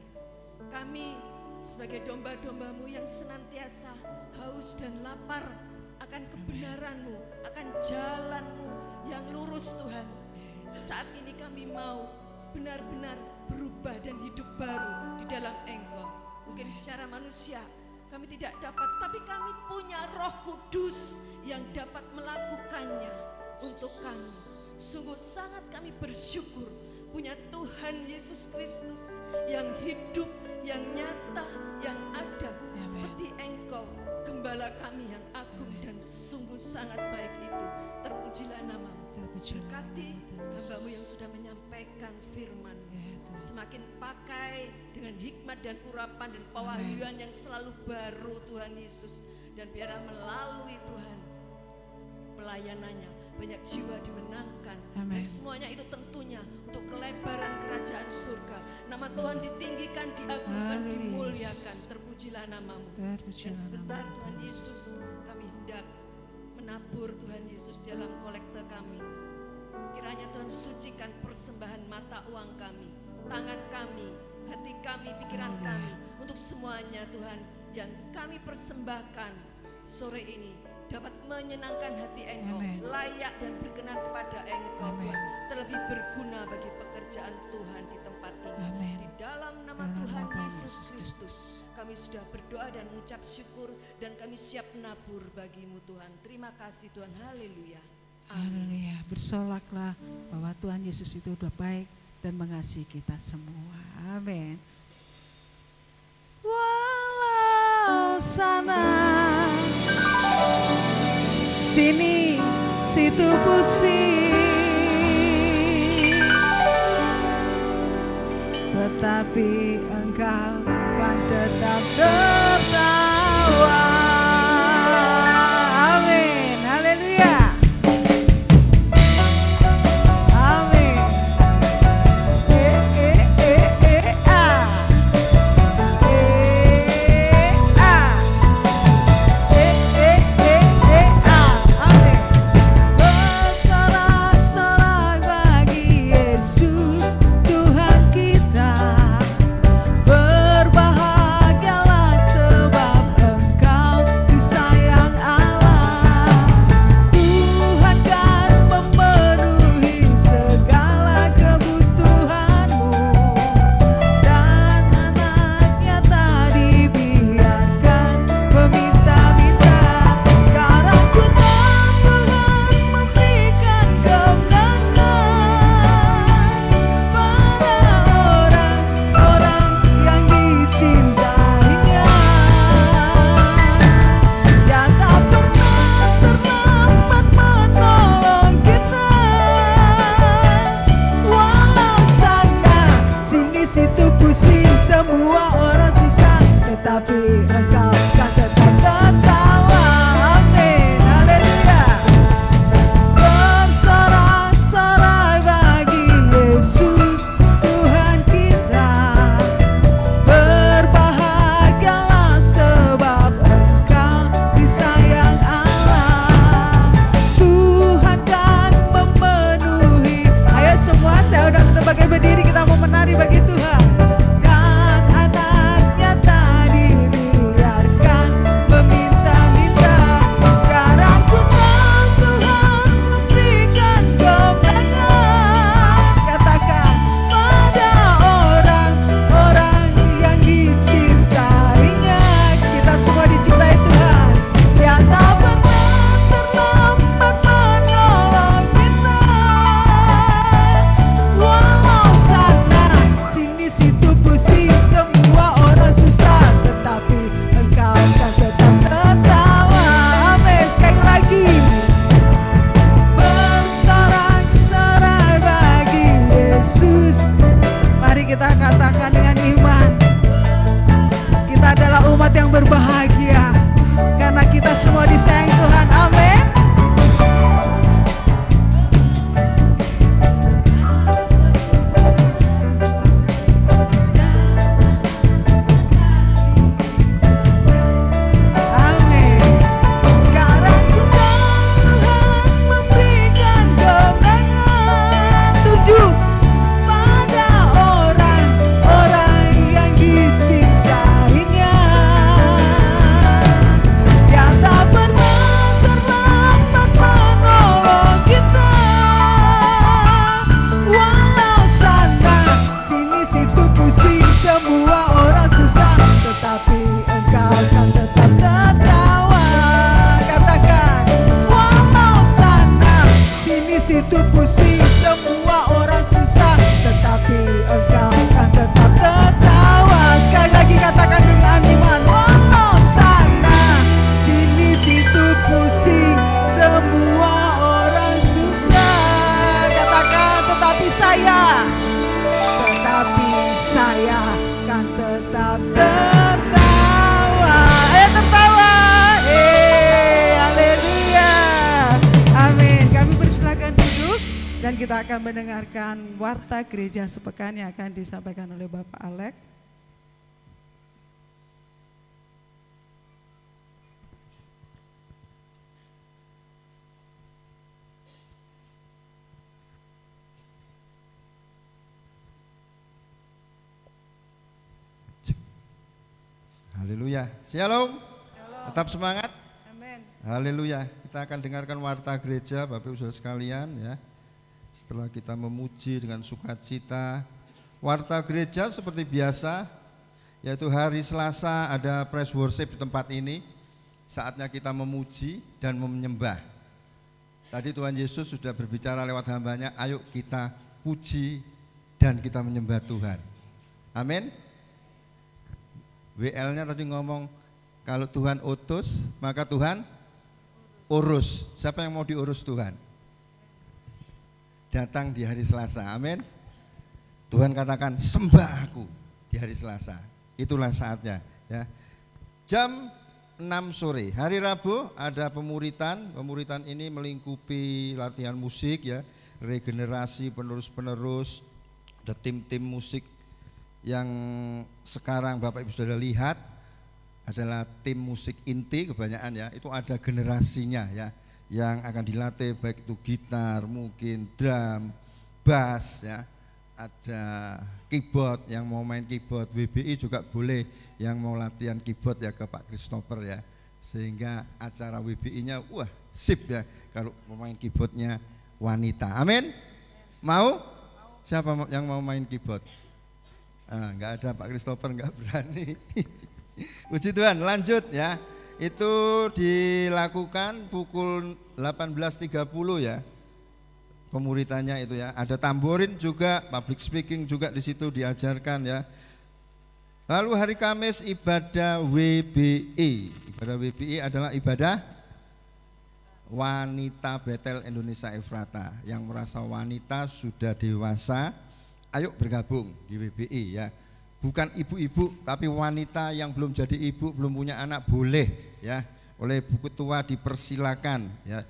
Kami sebagai domba-domba-Mu yang senantiasa haus dan lapar akan kebenaran-Mu, akan jalan-Mu yang lurus Tuhan. Saat ini kami mau benar-benar berubah dan hidup baru di dalam Engkau. Mungkin secara manusia kami tidak dapat, tapi kami punya Roh Kudus yang dapat melakukannya untuk kami. Sungguh sangat kami bersyukur punya Tuhan Yesus Kristus yang hidup, yang nyata, yang ada. Seperti Engkau, Gembala kami yang agung dan sungguh sangat baik itu. Terpujilah nama-Mu. Berkati hamba-Mu yang sudah menyampaikan firman. Semakin pakai dengan hikmat dan urapan dan pewahyuan yang selalu baru Tuhan Yesus. Dan biarlah melalui Tuhan pelayanannya banyak jiwa dimenangkan. Dan semuanya itu tentunya untuk kelebaran kerajaan surga. Nama Tuhan ditinggikan, diagungkan, dimuliakan. Terpujilah nama-Mu. Dan sebentar Tuhan Yesus, kami hendak menabur Tuhan Yesus dalam kolektor kami. Kiranya Tuhan sucikan persembahan mata uang kami, tangan kami, hati kami, pikiran kami, untuk semuanya Tuhan yang kami persembahkan sore ini dapat menyenangkan hati Engkau, layak dan berkenan kepada Engkau, Tuhan. Terlebih berguna bagi pekerjaan Tuhan di tempat ini. Di dalam nama Tuhan Yesus Kristus, kami sudah berdoa dan mengucap syukur, dan kami siap menabur bagi-Mu Tuhan. Terima kasih Tuhan, haleluya. Haleluya. Bersolaklah bahwa Tuhan Yesus itu sudah baik dan mengasihi kita semua. Amin. Walau sana Sini situ pusing, tetapi engkau kan tetap tertawa. Amin, haleluya. Amin. Ah. Amin. Bersorak-sorak bagi Yesus Tuhan kita. Berbahagialah sebab Engkau disayang Allah. Tuhan kan memenuhi segala kebutuhanmu, dan anaknya tak dibiarkan meminta-minta. Sekarang ku tahu Tuhan memberikan kemenangan pada orang-orang yang dicintainya. Dia tak pernah terlambat menolong kita. Walau sana sini situ pusing, semua orang susah, tetapi Engkau kan tetap tertawa. Amin, haleluya. Bersorak-sorai bagi Yesus Tuhan kita. Berbahagialah sebab Engkau disayang Allah. Tuhan kan memenuhi. Ayo semua, saya undang kita pakai berdiri, kita mau menari bagi Tuhan. Dan anaknya tak dibiarkan meminta-minta. Sekarang ku tahu Tuhan memberikan kemenangan. Katakan, pada orang-orang yang dicintainya. Kita semua dicintai Tuhan. Dia tak pernah terlambat menolong kita. Walau sana sini situ pusing, semua orang susah, tetapi Engkau kan tetap tertawa. Amin, sekali lagi. Bersorak-sorai bagi Yesus. Mari kita katakan dengan iman, kita adalah umat yang berbahagia karena kita semua disayang Tuhan. Amin. Amin. Sekarang ku tahu Tuhan memberikan kemenangan. 7. Pada orang-orang yang dicintainya. Dia tak pernah terlambat menolong kita. Walau sana sini situ pusing, semua orang susah, tetapi Engkau kan tetap tertawa. Katakan, walau sana sini situ pusing, semua orang susah, tetapi Engkau kan tetap tertawa. Sekali lagi katakan dengan iman, walau sana sini situ pusing, semua orang susah. Katakan, tetapi saya kan tetap tertawa. Tertawa. Haleluya. Amin. Kami persilakan duduk dan kita akan mendengarkan warta gereja sepekan yang akan disampaikan oleh Bapak Alek. Haleluya. Shalom. Tetap semangat. Amin. Haleluya. Kita akan dengarkan warta gereja Bapak Ibu Saudara sekalian ya. Setelah kita memuji dengan sukacita, warta gereja seperti biasa, yaitu hari Selasa ada praise worship di tempat ini. Saatnya kita memuji dan menyembah. Tadi Tuhan Yesus sudah berbicara lewat hambanya, ayo kita puji dan kita menyembah Tuhan. Amin. WL-nya tadi ngomong, kalau Tuhan utus maka Tuhan urus. Siapa yang mau diurus Tuhan? Datang di hari Selasa, amin. Tuhan katakan sembah aku di hari Selasa. Itulah saatnya ya. Jam 6 sore, hari Rabu ada pemuritan. Pemuritan ini melingkupi latihan musik ya, regenerasi penerus-penerus. Ada tim-tim musik yang sekarang Bapak Ibu sudah lihat adalah tim musik inti kebanyakan ya. Itu ada generasinya ya, yang akan dilatih baik itu gitar, mungkin drum, bass ya. Ada keyboard, yang mau main keyboard, WBI juga boleh yang mau latihan keyboard ya ke Pak Christopher ya. Sehingga acara WBI-nya wah sip ya kalau pemain keyboardnya wanita. Amin. Mau? Siapa yang mau main keyboard? Enggak ada, Pak Christopher enggak berani. Puji Tuhan, lanjut ya. Itu dilakukan pukul 18.30 ya. Pemuritannya itu ya, ada tamborin juga, public speaking juga di situ diajarkan ya. Lalu hari Kamis ibadah WBI. Ibadah WBI adalah ibadah wanita Betel Indonesia Efrata. Yang merasa wanita sudah dewasa, ayo bergabung di WBI ya. Bukan ibu-ibu tapi wanita yang belum jadi ibu, belum punya anak boleh ya. Oleh buku tua dipersilakan ya.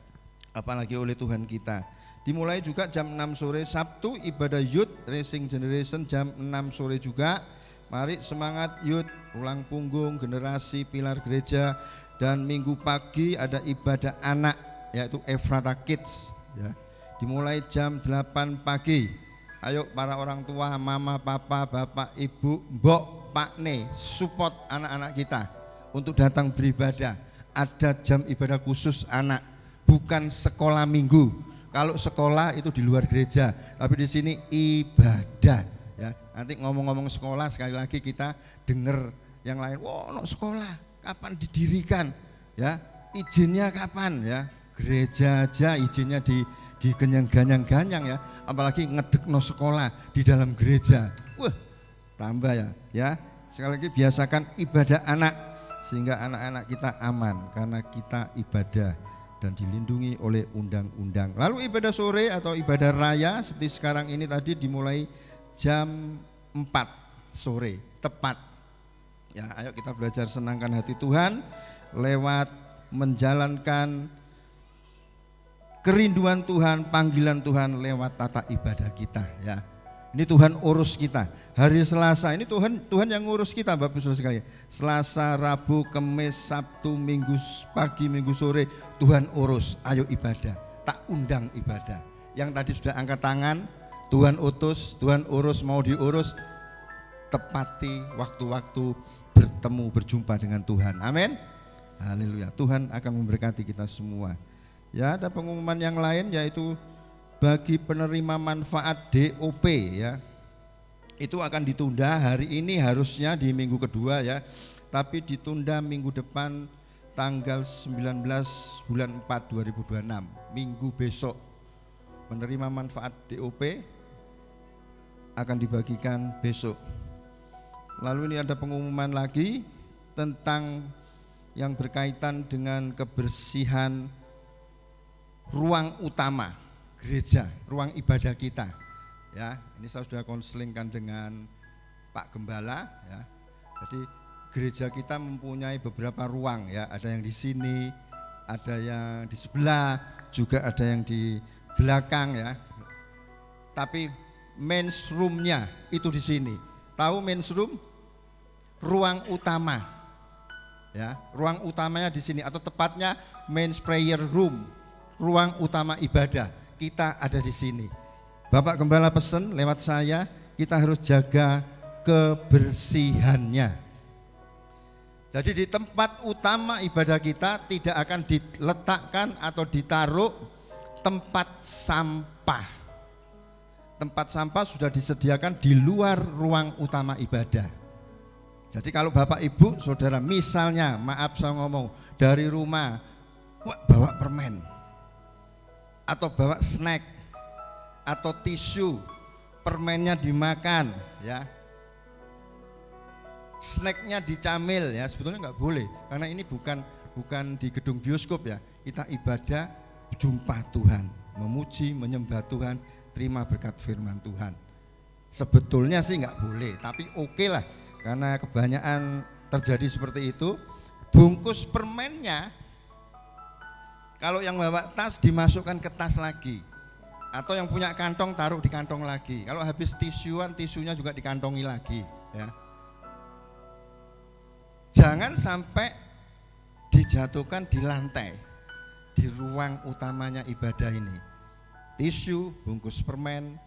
Apalagi oleh Tuhan kita. Dimulai juga jam 6 sore. Sabtu ibadah Youth Racing Generation jam 6 sore juga. Mari semangat youth, ulang punggung, generasi pilar gereja. Dan minggu pagi ada ibadah anak yaitu Efrata Kids ya. Dimulai jam 8 pagi. Ayo para orang tua, mama, papa, bapak, ibu, mbok, pakne, support anak-anak kita untuk datang beribadah. Ada jam ibadah khusus anak, bukan sekolah minggu. Kalau sekolah itu di luar gereja, tapi di sini ibadah ya. Nanti ngomong-ngomong sekolah sekali lagi kita dengar yang lain, wah no sekolah kapan didirikan ya, izinnya kapan ya. Gereja aja izinnya di ganyang-ganyang ya, apalagi ngedek no sekolah di dalam gereja. Wah tambah ya. Sekali lagi biasakan ibadah anak sehingga anak-anak kita aman karena kita ibadah dan dilindungi oleh undang-undang. Lalu ibadah sore atau ibadah raya seperti sekarang ini tadi dimulai jam 4 sore tepat. Ya, ayo kita belajar senangkan hati Tuhan lewat menjalankan kerinduan Tuhan, panggilan Tuhan lewat tata ibadah kita ya. Ini Tuhan urus kita. Hari Selasa ini Tuhan yang ngurus kita Bapak Saudara sekalian. Selasa, Rabu, Kamis, Sabtu, Minggu pagi, Minggu sore Tuhan urus. Ayo ibadah. Tak undang ibadah. Yang tadi sudah angkat tangan, Tuhan utus, Tuhan urus, mau diurus. Tepati waktu-waktu bertemu, berjumpa dengan Tuhan. Amin. Haleluya. Tuhan akan memberkati kita semua. Ya, ada pengumuman yang lain yaitu bagi penerima manfaat DOP ya, itu akan ditunda. Hari ini harusnya di minggu kedua ya, tapi ditunda minggu depan tanggal 19 bulan 4 2026, minggu besok. Penerima manfaat DOP akan dibagikan besok. Lalu ini ada pengumuman lagi tentang yang berkaitan dengan kebersihan ruang utama gereja, ruang ibadah kita ya. Ini saya sudah konselingkan dengan Pak Gembala ya. Jadi gereja kita mempunyai beberapa ruang ya, ada yang di sini, ada yang di sebelah, juga ada yang di belakang ya. Tapi men's room-nya itu di sini. Tahu men's room? Ruang utama ya, ruang utamanya di sini, atau tepatnya men's prayer room, ruang utama ibadah. Kita ada di sini. Bapak Gembala pesan lewat saya, kita harus jaga kebersihannya. Jadi di tempat utama ibadah kita tidak akan diletakkan atau ditaruh tempat sampah. Tempat sampah sudah disediakan di luar ruang utama ibadah. Jadi kalau Bapak Ibu Saudara misalnya, maaf saya ngomong, dari rumah bawa permen atau bawa snack atau tisu, permennya dimakan ya, snacknya dicamil ya, sebetulnya nggak boleh karena ini bukan di gedung bioskop ya, kita ibadah, jumpa Tuhan, memuji, menyembah Tuhan, terima berkat firman Tuhan. Sebetulnya sih nggak boleh, tapi oke lah, karena kebanyakan terjadi seperti itu. Bungkus permennya, kalau yang bawa tas dimasukkan ke tas lagi, atau yang punya kantong taruh di kantong lagi. Kalau habis tisuan, tisunya juga dikantongi lagi, ya. Jangan sampai dijatuhkan di lantai, di ruang utamanya ibadah ini. Tisu, bungkus permen,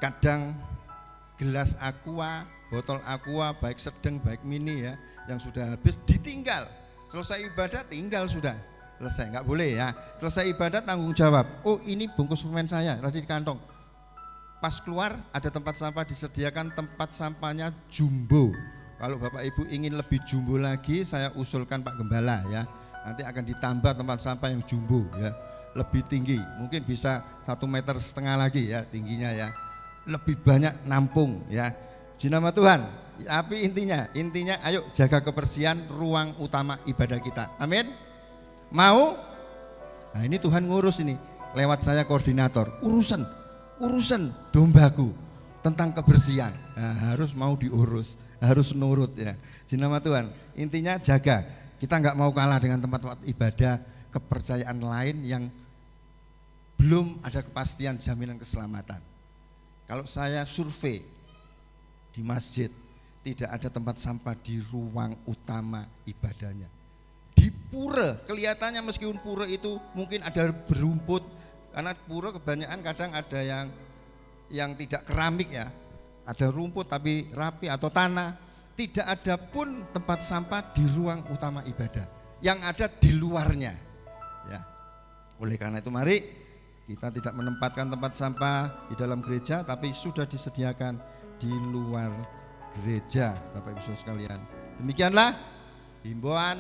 kadang gelas aqua, botol aqua baik sedang baik mini ya, yang sudah habis ditinggal. Selesai ibadah tinggal sudah selesai, nggak boleh ya. Selesai ibadah tanggung jawab. Oh ini bungkus permen saya tadi di kantong. Pas keluar ada tempat sampah, disediakan tempat sampahnya jumbo. Kalau Bapak Ibu ingin lebih jumbo lagi, saya usulkan Pak Gembala ya. Nanti akan ditambah tempat sampah yang jumbo ya, lebih tinggi, mungkin bisa 1,5 meter lagi ya tingginya ya, lebih banyak nampung ya. Puji nama Tuhan. Tapi intinya ayo jaga kebersihan ruang utama ibadah kita. Amin. Mau? Nah ini Tuhan ngurus ini, lewat saya koordinator, urusan dombaku tentang kebersihan. Nah, harus mau diurus, harus nurut ya. Puji nama Tuhan. Intinya jaga. Kita nggak mau kalah dengan tempat-tempat ibadah kepercayaan lain yang belum ada kepastian jaminan keselamatan. Kalau saya survei di masjid, tidak ada tempat sampah di ruang utama ibadahnya. Di pura, kelihatannya meskipun pura itu mungkin ada berumput, karena pura kebanyakan kadang ada yang tidak keramik ya, ada rumput tapi rapi atau tanah. Tidak ada pun tempat sampah di ruang utama ibadah, yang ada di luarnya ya. Oleh karena itu mari kita tidak menempatkan tempat sampah di dalam gereja, tapi sudah disediakan di luar gereja, Bapak Ibu Saudara sekalian. Demikianlah himbauan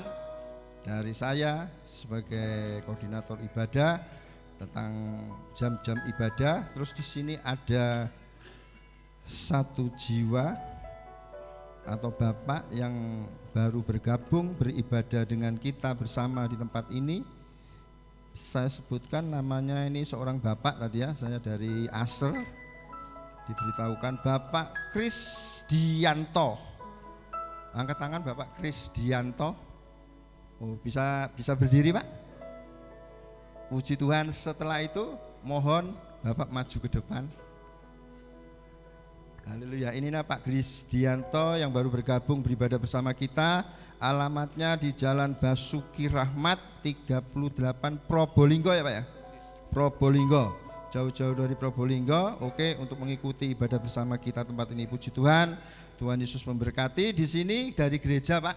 dari saya sebagai koordinator ibadah tentang jam-jam ibadah. Terus di sini ada satu jiwa atau bapak yang baru bergabung beribadah dengan kita bersama di tempat ini. Saya sebutkan namanya, ini seorang bapak tadi ya, saya dari Aser. Diberitahukan Bapak Krisdianto. Angkat tangan Bapak Krisdianto. Oh, bisa berdiri Pak. Puji Tuhan. Setelah itu mohon Bapak maju ke depan. Haleluya. Ini Pak Krisdianto yang baru bergabung beribadah bersama kita. Alamatnya di Jalan Basuki Rahmat 38 Probolinggo ya Pak ya. Probolinggo. Jauh-jauh dari Probolinggo, oke, untuk mengikuti ibadah bersama kita tempat ini. Puji Tuhan, Tuhan Yesus memberkati. Di sini dari gereja Pak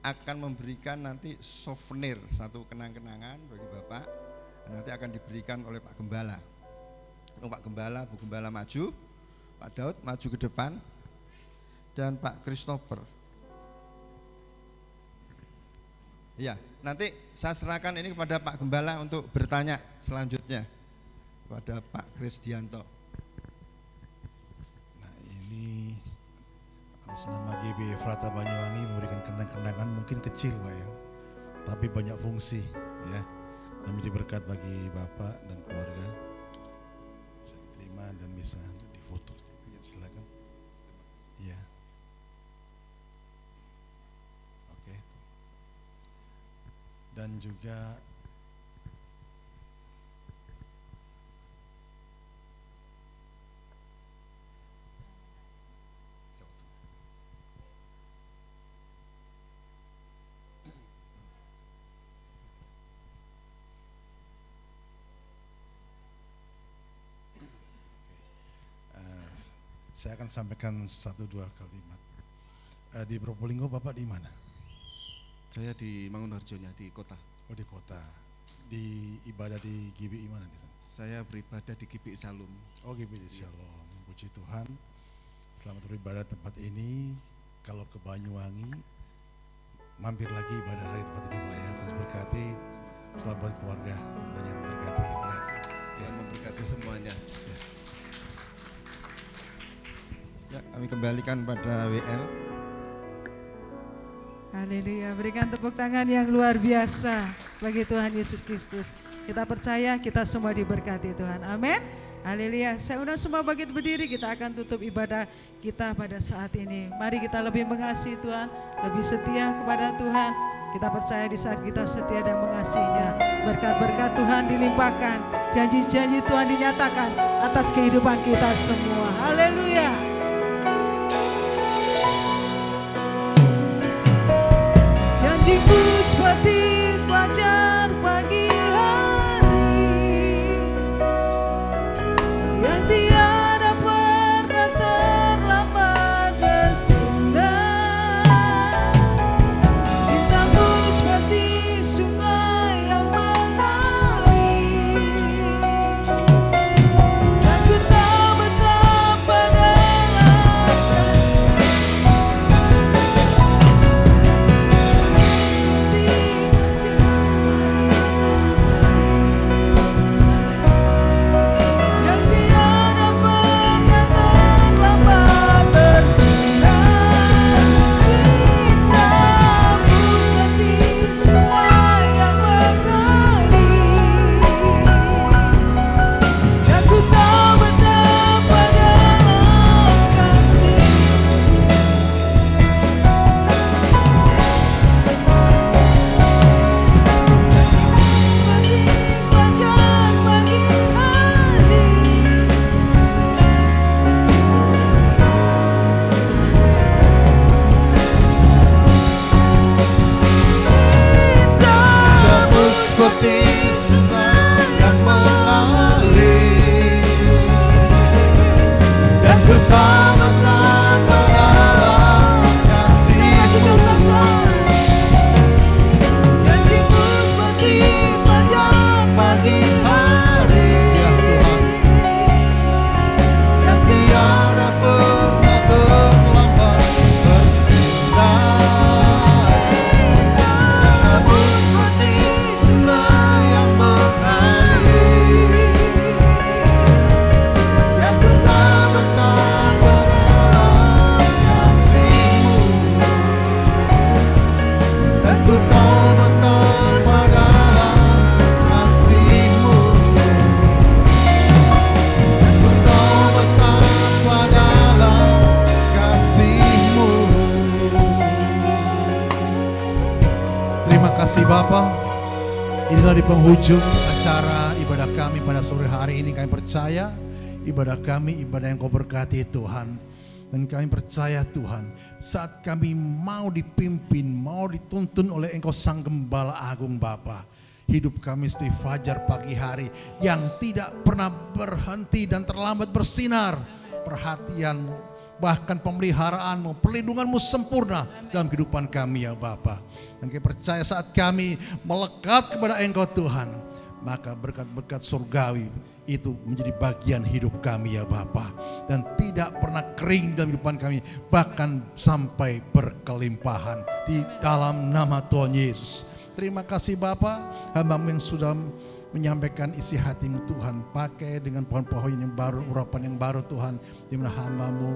akan memberikan nanti souvenir, satu kenang-kenangan bagi Bapak. Nanti akan diberikan oleh Pak Gembala. Pak Gembala, Bu Gembala maju, Pak Daud maju ke depan, dan Pak Christopher. Ya, nanti saya serahkan ini kepada Pak Gembala untuk bertanya selanjutnya kepada Pak Krisdianto. Nah ini atas nama GB Efrata Banyuwangi memberikan kenang-kenangan mungkin kecil Pak ya, tapi banyak fungsi ya. Menjadi berkat bagi Bapak dan keluarga. Bisa diterima dan bisa difoto. Silakan. Ya. Oke. Dan juga saya akan sampaikan 1-2 kalimat. Di Probolinggo Bapak di mana? Saya di Mangunharjonya, di kota. Oh di kota. Di ibadah di GBI mana di sana? Saya beribadah di GBI Salum. Oh GBI Shalom. Puji Tuhan. Selamat beribadah tempat ini. Kalau ke Banyuwangi, mampir lagi ibadah lagi tempat ini Pak ya. Berkati. Selamat buat keluarga semuanya, berkati. Ya, memberkati semuanya. Ya, kami kembalikan pada WL. Haleluya, berikan tepuk tangan yang luar biasa. bagi Tuhan Yesus Kristus. Kita percaya kita semua diberkati Tuhan. Amin. Haleluya. Saya undang semua bangkit berdiri, kita akan tutup ibadah kita pada saat ini. Mari kita lebih mengasihi Tuhan, lebih setia kepada Tuhan. Kita percaya di saat kita setia dan mengasihinya, berkat-berkat Tuhan dilimpahkan, janji-janji Tuhan dinyatakan atas kehidupan kita semua. Haleluya. Janjimu seperti fajar pagi hari yang tiada pernah terlambat bersinar. Cintamu seperti sungai yang mengalir, dan ku tahu betapa yang tiada pernah terlambat bersinar. Cintamu seperti sungai yang mengalir, dan ku tahu betapa dalam kasih-Mu. Seperti fajar pagi hari Cintamu seperti sungai yang mengalir, dan ku tahu betapa dalam kasih-Mu. Janjimu seperti fajar pagi hari Yang tiada pernah terlambat bersinar. Cintamu seperti sungai yang mengalir, Yang ku tahu betapa dalam kasih-Mu, dan ku tahu betapa dalam kasih-Mu, dan ku tahu betapa dalam kasih-Mu. Terima kasih Bapa. Inilah di penghujung acara ibadah kami pada sore hari ini. Kami percaya ibadah kami ibadah yang Kau berkati Tuhan. Dan kami percaya Tuhan, saat kami mau dipimpin, mau dituntun oleh Engkau Sang Gembala Agung Bapa, hidup kami seperti fajar pagi hari yang tidak pernah berhenti dan terlambat bersinar. Perhatian-Mu, bahkan pemeliharaanmu, perlindunganmu sempurna dalam kehidupan kami ya Bapa. Dan kami percaya saat kami melekat kepada Engkau Tuhan, maka berkat-berkat surgawi itu menjadi bagian hidup kami ya Bapa. Dan tidak pernah kering dalam kehidupan kami, bahkan sampai berkelimpahan di dalam nama Tuhan Yesus. Terima kasih Bapa, hamba-Mu yang sudah menyampaikan isi hati-Mu Tuhan. Pakai dengan pohon-pohon yang baru, urapan yang baru Tuhan, di mana hamba-Mu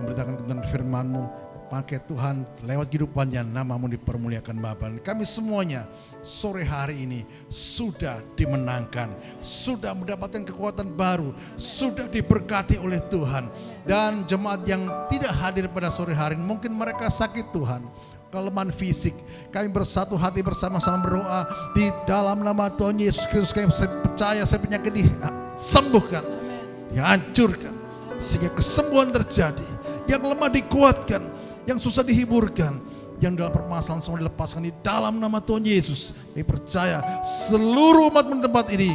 memberitakan kebenaran firman-Mu. Pakai Tuhan lewat kehidupannya, nama-Mu dipermuliakan Bapa. Kami semuanya sore hari ini sudah dimenangkan, sudah mendapatkan kekuatan baru, sudah diberkati oleh Tuhan. Dan jemaat yang tidak hadir pada sore hari ini, mungkin mereka sakit Tuhan, kelemahan fisik, kami bersatu hati bersama-sama berdoa di dalam nama Tuhan Yesus Kristus. Kami percaya penyakit disembuhkan, dihancurkan, sehingga kesembuhan terjadi, yang lemah dikuatkan, yang susah dihiburkan, yang dalam permasalahan semua dilepaskan di dalam nama Tuhan Yesus. Kami percaya seluruh umat di tempat ini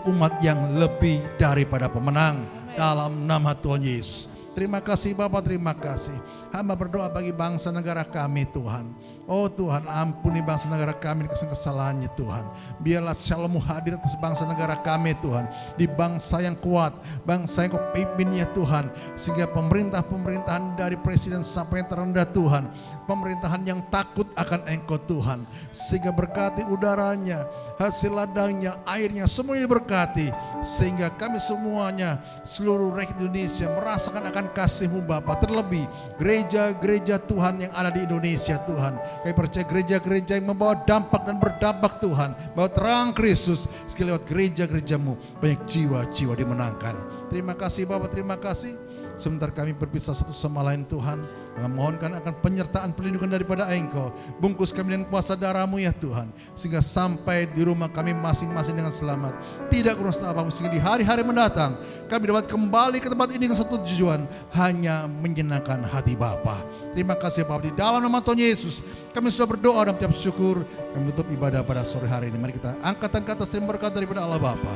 umat yang lebih daripada pemenang dalam nama Tuhan Yesus. Terima kasih Bapak, terima kasih. Hamba berdoa bagi bangsa negara kami Tuhan. Oh Tuhan, ampuni bangsa negara kami kesalahannya Tuhan. Biarlah Shalom-Mu hadir atas bangsa negara kami Tuhan. Di bangsa yang kuat, bangsa yang Kau pimpinnya Tuhan. Sehingga pemerintahan dari presiden sampai yang terendah Tuhan, pemerintahan yang takut akan Engkau Tuhan. Sehingga berkati udaranya, hasil ladangnya, airnya, semuanya berkati. Sehingga kami semuanya, seluruh rakyat Indonesia merasakan akan kasih-Mu Bapa. Terlebih gereja-gereja Tuhan yang ada di Indonesia Tuhan. Kami percaya gereja-gereja yang membawa dampak dan berdampak Tuhan, bawa terang Kristus. Sekali lewat gereja-gereja-Mu banyak jiwa-jiwa dimenangkan. Terima kasih Bapa, terima kasih. Sebentar kami berpisah satu sama lain Tuhan, memohonkan akan penyertaan perlindungan daripada Engkau. Bungkus kami dengan kuasa darah-Mu ya Tuhan, sehingga sampai di rumah kami masing-masing dengan selamat. Tidak kurang apapun, sehingga di hari-hari mendatang kami dapat kembali ke tempat ini dengan satu tujuan, hanya menyenangkan hati Bapa. Terima kasih Bapa, di dalam nama Tuhan Yesus kami sudah berdoa dan mengucap syukur. Kami menutup ibadah pada sore hari ini. Mari kita angkat kata terima berkat daripada Allah Bapa.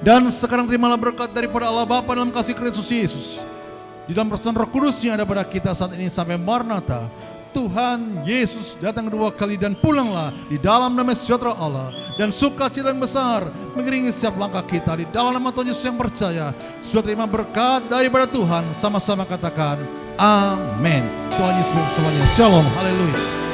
Dan sekarang terimalah berkat daripada Allah Bapa dalam kasih Kristus Yesus, di dalam persekutuan Roh Kudus yang ada pada kita saat ini sampai Maranatha. Tuhan Yesus datang kedua kali dan pulanglah di dalam nama sejahtera Allah dan sukacita yang besar mengiringi setiap langkah kita. Di dalam nama Tuhan Yesus yang percaya sudah terima berkat daripada Tuhan. Sama-sama katakan amin. Tuhan Yesus semuanya. Shalom. Haleluya.